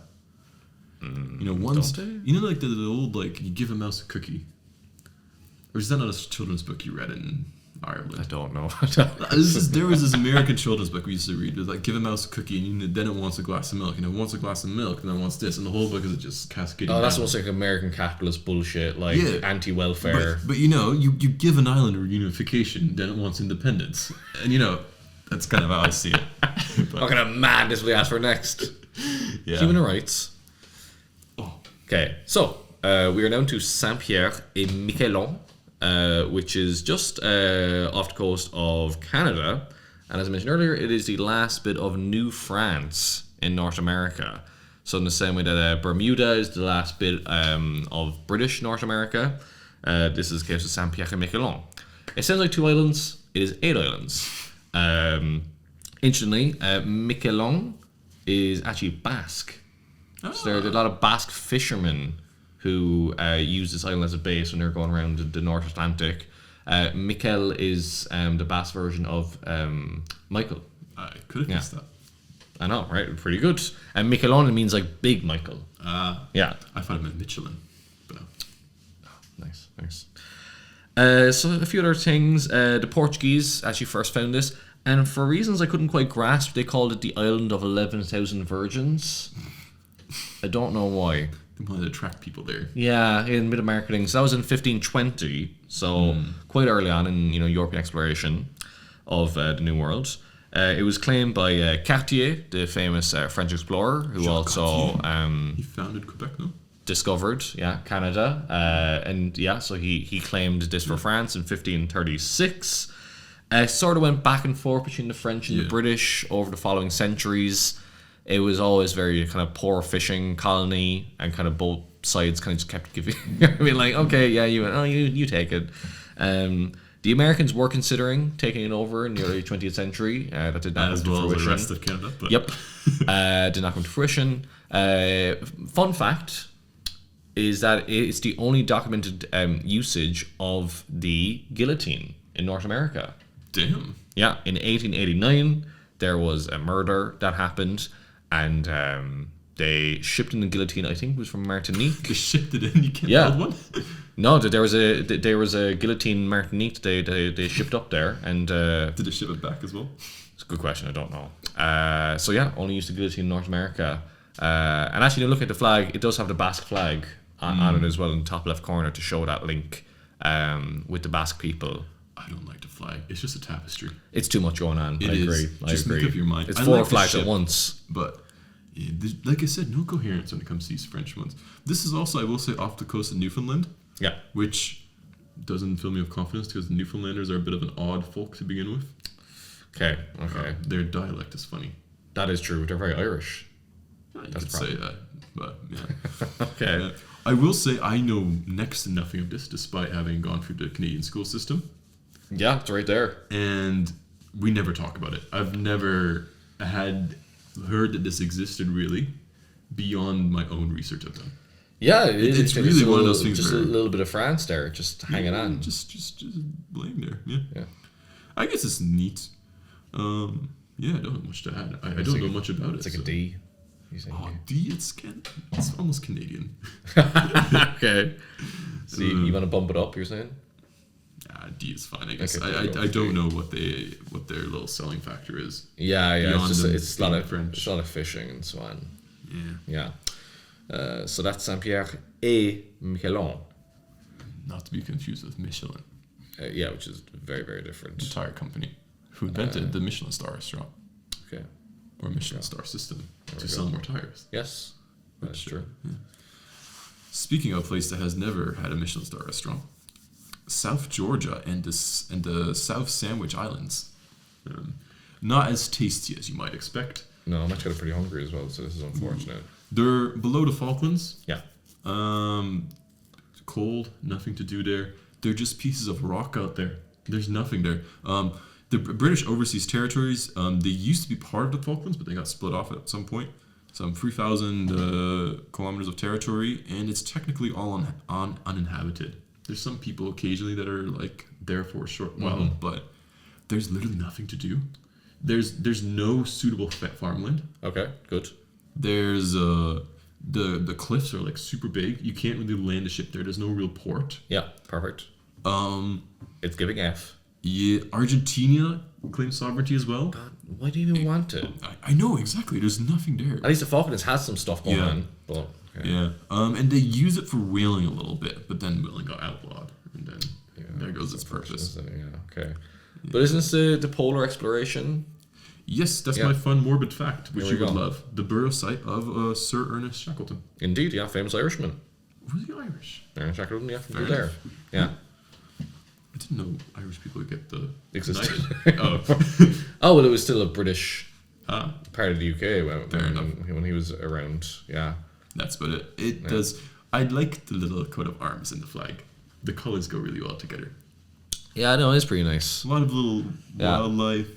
Once don't like the old like you give a mouse a cookie, or is that not a children's book you read in Ireland? I don't know. There was this American children's book we used to read. It was like give a mouse a cookie, and then it wants a glass of milk, and it wants a glass of milk, and then it wants this, and the whole book is just cascading. Oh, that's down. almost like American capitalist bullshit, like Yeah. anti-welfare. But you give an island a reunification, then it wants independence, and that's kind of how I see it. But, What kind of madness will they ask for next? yeah. Human rights. Oh, Okay, so we are down to Saint-Pierre-et-Miquelon, which is just off the coast of Canada. And as I mentioned earlier, it is the last bit of New France in North America. So in the same way that Bermuda is the last bit of British North America, this is the case of Saint-Pierre-et-Miquelon. It sounds like 2 islands. It is 8 islands. Interestingly, Miquelon is actually Basque. So there are a lot of Basque fishermen who use this island as a base when they're going around the North Atlantic. Miquel is the Basque version of Michael. I could have guessed that. I know, right? Pretty good. And Miquelon means like Big Michael. Yeah. I thought it meant Michelin. But Nice. So a few other things. The Portuguese actually first found this, and for reasons I couldn't quite grasp, they called it the Island of 11,000 Virgins. I don't know why. they wanted to attract people there. Yeah, in bit of marketing. So that was in 1520, so quite early on in European exploration of the New World. It was claimed by Cartier, the famous French explorer, who Jacques also He founded Quebec, no? discovered Canada, and so he claimed this for France in 1536. Sort of went back and forth between the French and the British over the following centuries. It was always very kind of poor fishing colony, and kind of both sides kind of just kept giving. I mean, like, okay, yeah, you take it. The Americans were considering taking it over in the early 20th century. That did not come to fruition. As the rest of Canada. But. Yep. Did not come to fruition. Fun fact is that it's the only documented usage of the guillotine in North America. Damn. Yeah, in 1889, there was a murder that happened, and they shipped in the guillotine, I think it was from Martinique. They shipped it in, you can't build one? No, there was a guillotine Martinique they shipped up there, and Did they ship it back as well? it's a good question, I don't know. So yeah, only used the guillotine in North America. And actually, look at the flag, it does have the Basque flag on it as well in the top left corner to show that link with the Basque people. I don't like the flag. It's just a tapestry. It's too much going on. I agree. Just make up your mind. It's I 4 like the flags ship, at once. But like I said, no coherence when it comes to these French ones. This is also, I will say, off the coast of Newfoundland. Yeah. Which doesn't fill me with confidence because the Newfoundlanders are a bit of an odd folk to begin with. Okay. Their dialect is funny. That is true. They're very Irish. You could say that, but yeah. Okay. I will say I know next to nothing of this, despite having gone through the Canadian school system. Yeah, it's right there. And we never talk about it. I've never had heard that this existed really beyond my own research I've done. Yeah, it's really one of those things just where- a little bit of France there, just hanging on. Just laying there. Yeah. Yeah. I guess it's neat. I don't have much to add. I don't know much about it. It's like a D. You say Oh, D. It's almost Canadian. okay. So you want to bump it up? You're saying? D is fine, I guess. Okay, I don't know what their little selling factor is. Yeah. Beyond them It's a lot being of French. It's a lot of fishing and so on. Yeah. Yeah. So that's Saint-Pierre-et-Miquelon. Not to be confused with Michelin, Which is very, very different. the tire company, who invented the Michelin star restaurant Okay. or Michelin star system to we sell go. more tires. Yes, that's true. Yeah. Speaking of a place that has never had a Michelin star restaurant, South Georgia and the South Sandwich Islands. Not as tasty as you might expect. No, I'm actually pretty hungry as well, so this is unfortunate. They're below the Falklands. Yeah. Cold, nothing to do there. They're just pieces of rock out there. There's nothing there. The British Overseas Territories, they used to be part of the Falklands, but they got split off at some point. Some 3,000 kilometers of territory, and it's technically all uninhabited. There's some people occasionally that are like there for a short while, but there's literally nothing to do. There's no suitable farmland. Okay, good. There's the cliffs are like super big. You can't really land a ship there. There's no real port. Yeah, perfect. It's giving F. Yeah, Argentina claims sovereignty as well. God, why do you even want it? I know exactly. There's nothing there. At least the Falklands has some stuff going on. But okay. Yeah. And they use it for whaling a little bit, but then whaling got outlawed, and then there goes its purpose. Yeah. Okay. Yeah. But isn't this the polar exploration? Yes, that's my fun morbid fact, which you would go. love. The burial site of Sir Ernest Shackleton. Indeed, yeah, famous Irishman. Was he Irish? Ernest Shackleton, yeah, from Fair there. enough. Yeah. I didn't know Irish people would get the Existed. knighted. Oh. Oh, well, it was still a British Ah, part of the UK Fair enough. when he was around. Yeah. that's about it. It does. I like the little coat of arms in the flag. The colors go really well together. Yeah, no, it's pretty nice. A lot of little wildlife.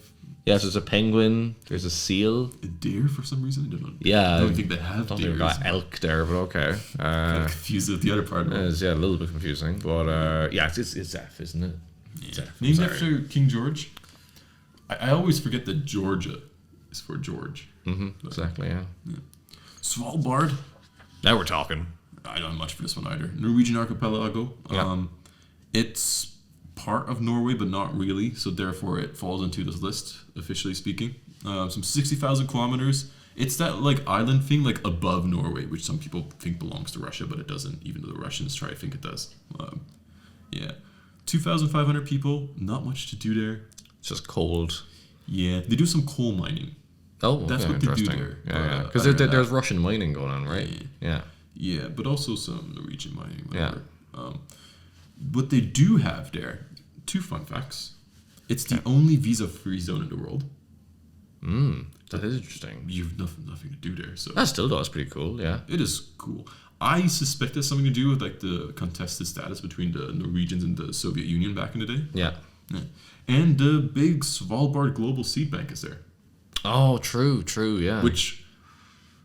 Yeah, so there's a penguin, there's a seal. A deer for some reason. I don't know. Yeah. I don't think they have I don't deer. think we got elk there, but okay. Confused with the other part of it. It's, yeah, a little bit confusing, but yeah, it's F, isn't it? It's Yeah. F. Named Sorry. after King George. I always forget that Georgia is for George. Mm-hmm, exactly, yeah. Svalbard. Now we're talking. I don't have much for this one either. Norwegian archipelago. Yeah. It's part of Norway, but not really. So therefore, it falls into this list, officially speaking. Some 60,000 kilometers. It's that like island thing, like above Norway, which some people think belongs to Russia, but it doesn't. Even though the Russians try to think it does. Yeah, 2,500 people. Not much to do there. It's just cold. Yeah, they do some coal mining. Oh, okay, That's what they do interesting. there. Yeah, because other than there's that- Russian mining going on, right? Yeah. Yeah, but also some Norwegian mining. Yeah. Whatever. What they do have there, two fun facts. It's the only visa-free zone in the world. That is interesting. You've nothing to do there, so That still does pretty cool, yeah. it is cool. I suspect it's something to do with like the contested status between the Norwegians and the Soviet Union back in the day. Yeah. Yeah. And the big Svalbard Global Seed Bank is there. Oh, true, yeah. Which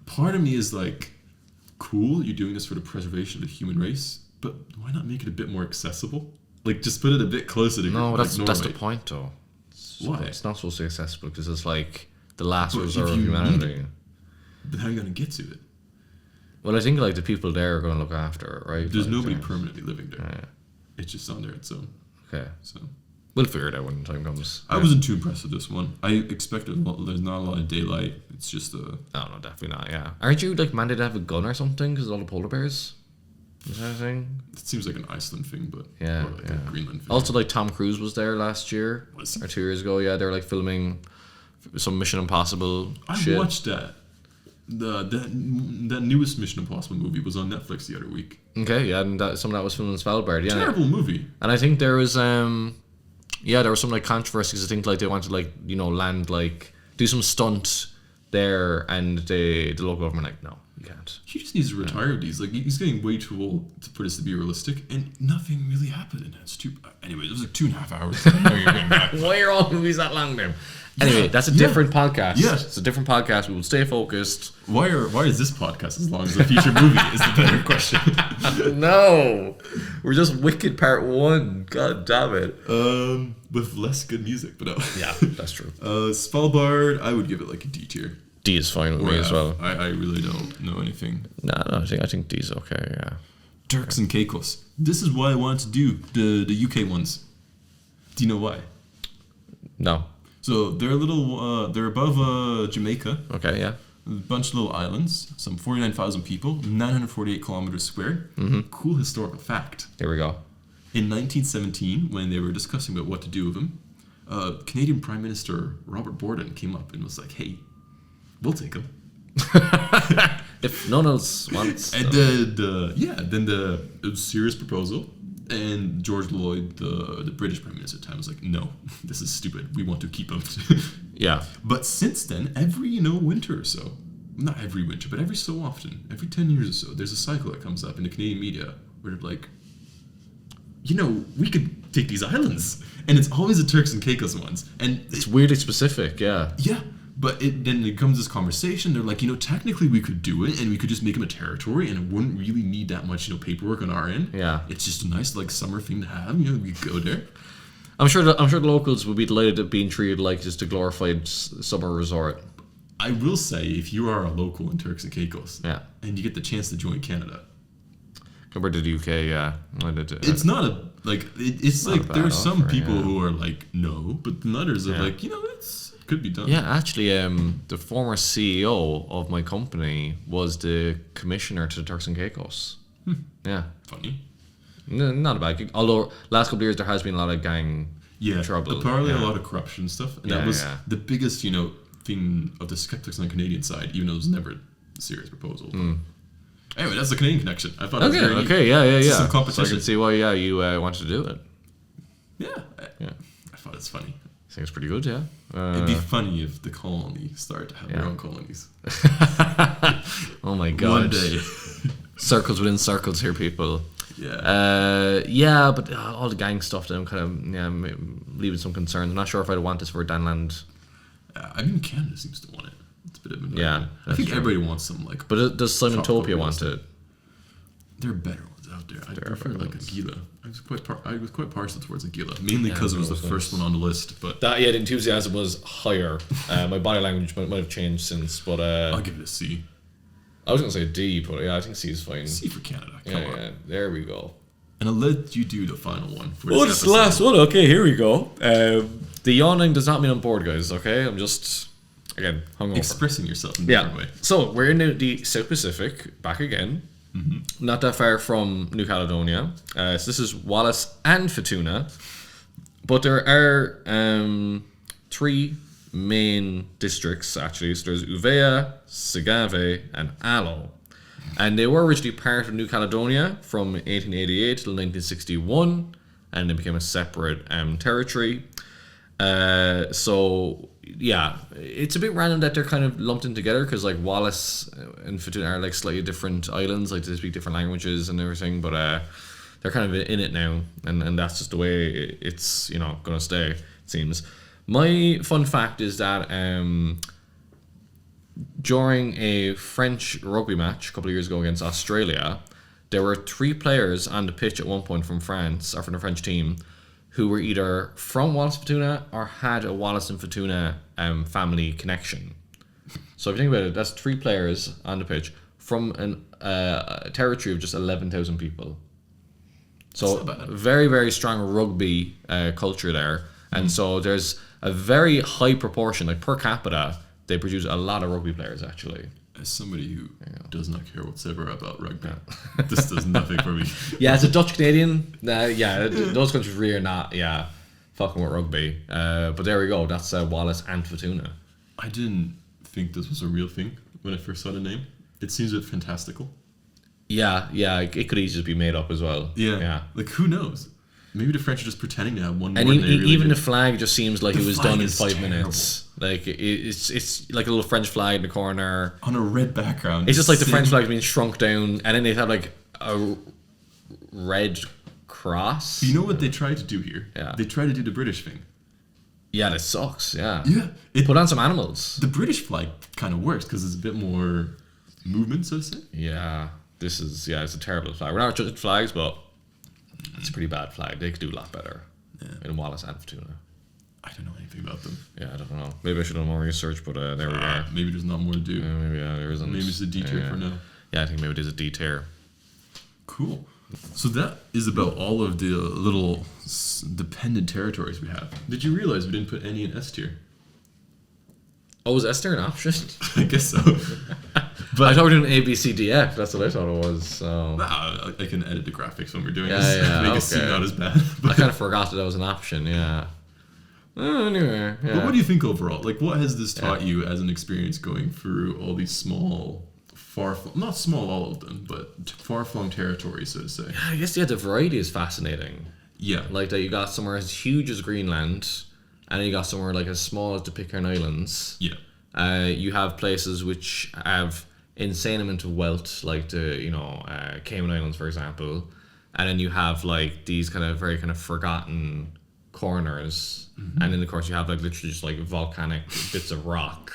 part of me is like, cool, you're doing this for the preservation of the human race, but why not make it a bit more accessible? Like, just put it a bit closer to No, like that's the Norway. point, though. Why? It's not supposed to be accessible because it's like the last But if resort of you humanity. need But how are you going to get to it? Well, I think like the people there are going to look after it, right? There's Like, nobody yeah. permanently living there. Yeah. It's just on there its own. Okay. So We'll figure it out when the time comes. I wasn't too impressed with this one. I expected there's not a lot of daylight. It's just Oh, no, definitely not, yeah. Aren't you like mandated to have a gun or something because of all the polar bears? Is that a thing? it seems like an Iceland thing, but Yeah, or like yeah. a Greenland thing. Also, like Tom Cruise was there last year Was he? or 2 years ago. Yeah, they were like filming some Mission Impossible I shit. watched that. That newest Mission Impossible movie was on Netflix the other week. Okay, yeah, and some of that was filmed in Svalbard. Yeah, Terrible movie. and I think there was there was some like controversy because I think like they wanted to like land like do some stunt there, and the local government like no, you can't. He just needs to retire with these. Like he's getting way too old for this to be realistic, and nothing really happened in it. It's too. Anyway, it was like 2.5 hours. I know you're getting back. Why are all movies that long then? Anyway, Yeah, that's a yeah. different podcast. Yes. It's a different podcast. We will stay focused. Why is this podcast as long as the future movie? Is the better question. No, we're just Wicked Part 1. God damn it. With less good music, but no. Yeah, that's true. Svalbard, I would give it like a D tier. D is fine with Or me F. as well. I really don't know anything. No, I think D's okay. Yeah. Turks and Caicos. This is why I wanted to do the UK ones. Do you know why? No. So they're a little. They're above Jamaica. Okay. Yeah. A bunch of little islands. Some 49,000 people. 948 kilometers squared. Cool historical fact. Here we go. In 1917, when they were discussing about what to do with them, Canadian Prime Minister Robert Borden came up and was like, "Hey, we'll take them." If no one else wants. And then it was a serious proposal, and George Lloyd, the British Prime Minister at the time, was like, "No, this is stupid. We want to keep them." Yeah. But since then, every winter or so, not every winter, but every so often, every 10 years or so, there's a cycle that comes up in the Canadian media where they're like, we could take these islands. And it's always the Turks and Caicos ones. And It's weirdly specific, yeah. yeah, but then it comes this conversation. They're like, technically we could do it, and we could just make them a territory, and it wouldn't really need that much, paperwork on our end. Yeah. It's just a nice summer thing to have. We could go there. I'm sure the locals would be delighted at being treated like just a glorified summer resort. I will say, if you are a local in Turks and Caicos, Yeah. and you get the chance to join Canada, Compared to the UK, yeah. it's not it's not a like bad there's some offer, people yeah. who are like no, but then others are Yeah. like it could be done. Yeah, actually, the former CEO of my company was the commissioner to the Turks and Caicos. Yeah. Funny. Not a bad gig. Although, last couple of years, there has been a lot of gang trouble. Apparently yeah. a lot of corruption and stuff, and Yeah, that was yeah. the biggest thing of the skeptics on the Canadian side, even though it was never a serious proposal. Anyway, that's the Canadian connection. I thought it was very neat. Okay, yeah. It's So some I competition. can see why, you wanted to do it. Yeah, Yeah. I thought it's funny. I think it's pretty good, yeah. It'd be funny if the colony started to have their yeah. own colonies. Oh my god. One day. Circles within circles here, people. Yeah. But all the gang stuff, then kind of leaving some concerns. I'm not sure if I'd want this for Danland. Canada seems to want it. It's a bit of an Yeah, argument. I that's think true. everybody wants some But does Simon Tropical Topia real want estate. it? There are better ones out there. I prefer better like ones. Aguila. I was quite partial towards Aguila, mainly because it was the Aguila's first nice. one on the list. But The enthusiasm was higher. My body language might have changed since, but I'll give it a C. I was gonna say D, but yeah, I think C is fine. C for Canada. Come on. Yeah, there we go. And I'll let you do the final one for Oh, this this is the last one. Okay, here we go. The yawning does not mean I'm bored, guys. Okay, I'm just again hungover. Expressing yourself in a Yeah. different way. So we're in the South Pacific, back again. Not that far from New Caledonia. So this is Wallis and Futuna. But there are three main districts, actually. So there's Uvea, Sagave, and Alo. And they were originally part of New Caledonia from 1888 till 1961. And they became a separate territory. So yeah, it's a bit random that they're kind of lumped in together because like Wallis and Futuna are like slightly different islands, like they speak different languages and everything, but they're kind of in it now, and that's just the way it's gonna stay, it seems. My fun fact is that during a French rugby match a couple of years ago against Australia, there were 3 players on the pitch at one point from France, or from the French team, who were either from Wallis Futuna or had a Wallis and Futuna family connection. So if you think about it, that's 3 players on the pitch from a territory of just 11,000 people. So That's not bad. very, very strong rugby culture there. And so there's a very high proportion, like per capita, they produce a lot of rugby players actually. As somebody who does not care whatsoever about rugby, this does nothing for me. Yeah, as a Dutch Canadian, those countries really are not, fucking with rugby. But there we go. That's Wallis and Futuna. I didn't think this was a real thing when I first saw the name. It seems a bit fantastical. Yeah, it could easily be made up as well. Yeah. Like, who knows? Maybe the French are just pretending to have one more And than they really even do. the flag just seems like The it was flag done in is 5 terrible. minutes. Like it's like a little French flag in the corner. On a red background. It's just like the same- French flag being shrunk down, and then they have like a red cross. You know what they tried to do here? Yeah. They tried to do the British thing. Yeah, that sucks. Yeah. Yeah. Put on some animals. The British flag kind of works because it's a bit more movement, so to say. Yeah, it's a terrible flag. We're not judging flags, but it's a pretty bad flag. They could do a lot better in Wallis and Futuna. I don't know anything about them. Yeah, I don't know. Maybe I should have done more research, but there we are. Maybe there's not more to do. Maybe there isn't. Maybe it's a D tier for now. Yeah, I think maybe it is a D tier. Cool. So that is about all of the little dependent territories we have. Did you realize we didn't put any in S tier? Oh, was Esther an option? I guess so. But I thought we were doing A, B, C, D, F. That's what I thought it was. So Nah, I can edit the graphics when we're doing Yeah, this. yeah, Make it seem okay. not as bad. I kind of forgot that was an option. Yeah. Anyway, yeah. But what do you think overall? Like, what has this taught you as an experience going through all these small, not small all of them, but far-flung territories, so to say? I guess the variety is fascinating. Yeah. Like that, you got somewhere as huge as Greenland, and then you got somewhere like as small as the Pitcairn Islands. Yeah. You have places which have insane amount of wealth, like the Cayman Islands, for example. and then you have like these kind of very kind of forgotten corners, and then of course you have like literally just like volcanic bits of rock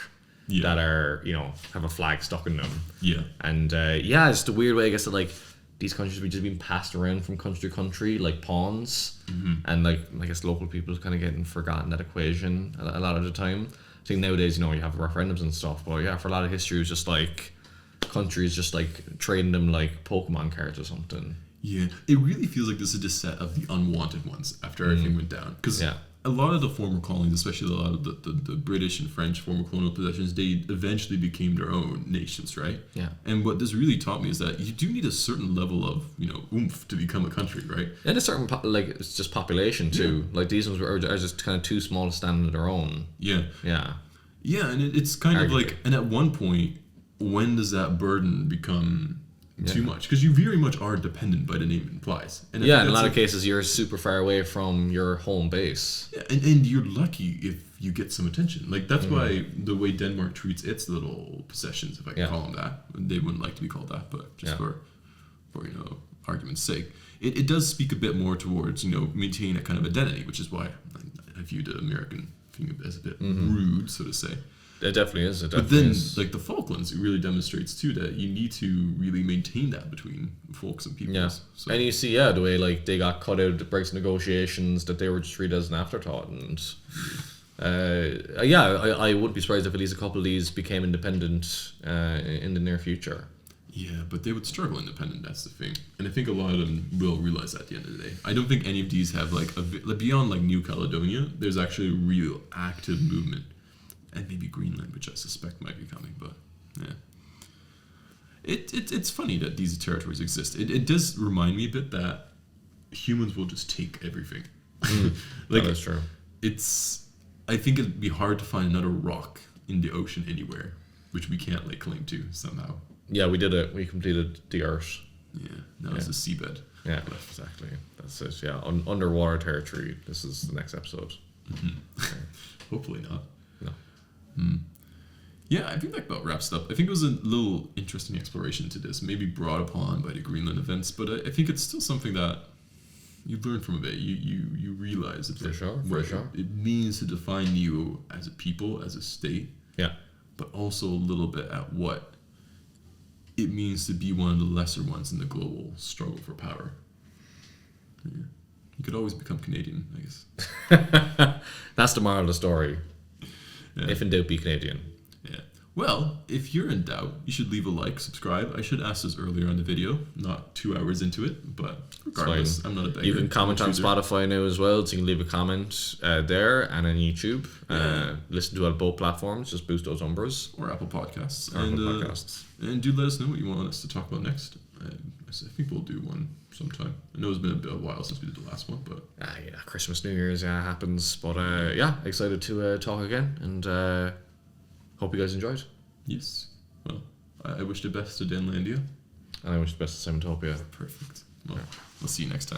that are, you know, have a flag stuck in them. Yeah. And yeah, it's the weird way, I guess, that like these countries have just been passed around from country to country like pawns, and like I guess local people kind of getting forgotten that equation a lot of the time. I think nowadays, you know, you have referendums and stuff, but yeah, for a lot of history, it was just like countries just like trading them like Pokemon cards or something. Yeah, it really feels like this is just set of the unwanted ones after everything went down. Because a lot of the former colonies, especially a lot of the British and French former colonial possessions, they eventually became their own nations, right? Yeah. And what this really taught me is that you do need a certain level of, you know, oomph to become a country, right? And a certain, like, it's just population too. Like, these ones are just kind of too small to stand on their own. Yeah. Yeah. Yeah, and it's kind of like, and at one point, when does that burden become too much? Because you very much are dependent by the name implies. And yeah, in a lot of cases, you're super far away from your home base. Yeah, and you're lucky if you get some attention. Like, that's why the way Denmark treats its little possessions, if I can call them that, they wouldn't like to be called that, but just for you know, argument's sake, it does speak a bit more towards, you know, maintaining a kind of identity, which is why I view the American thing as a bit rude, so to say. It definitely is. But then, like the Falklands, it really demonstrates too that you need to really maintain that between folks and peoples. Yeah, So, and you see, the way like they got cut out of the Brexit negotiations, that they were just treated as an afterthought, and I wouldn't be surprised if at least a couple of these became independent in the near future. yeah, but they would struggle independent. That's the thing, and I think a lot of them will realize that at the end of the day. I don't think any of these have like beyond like New Caledonia. There's actually a real active movement. And maybe Greenland, which I suspect might be coming, but yeah. It's funny that these territories exist. It does remind me a bit that humans will just take everything. Like, that is true. I think it'd be hard to find another rock in the ocean anywhere, which we can't lay claim to somehow. Yeah, we did it. We completed the Earth. Yeah, now it's the seabed. Yeah, exactly. That's it. Yeah, underwater territory. This is the next episode. Hopefully not. No. Yeah, I think that about wraps it up. I think it was a little interesting exploration to this, maybe brought upon by the Greenland events, but I think it's still something that you learn from a bit. You realize that For sure. it means to define you as a people, as a state. Yeah. But also a little bit at what it means to be one of the lesser ones in the global struggle for power. Yeah. You could always become Canadian, I guess. That's the moral of the story. Yeah. If in doubt, be Canadian. Yeah. Well, if you're in doubt, you should leave a like, subscribe. I should ask this earlier on the video, not 2 hours into it, but regardless, I'm not a beggar. You can comment on Spotify now as well, so you can leave a comment there, and on YouTube. Listen to it on both platforms, just boost those numbers. Or Apple Podcasts. Podcasts. And do let us know what you want us to talk about next. I think we'll do one sometime. I know it's been a while since we did the last one, but yeah, Christmas, New Year's, happens. But yeah, excited to talk again, and hope you guys enjoyed. yes. Well, I wish the best to Denlandia. And I wish the best to Simtopia. Perfect. Well, we'll see you next time.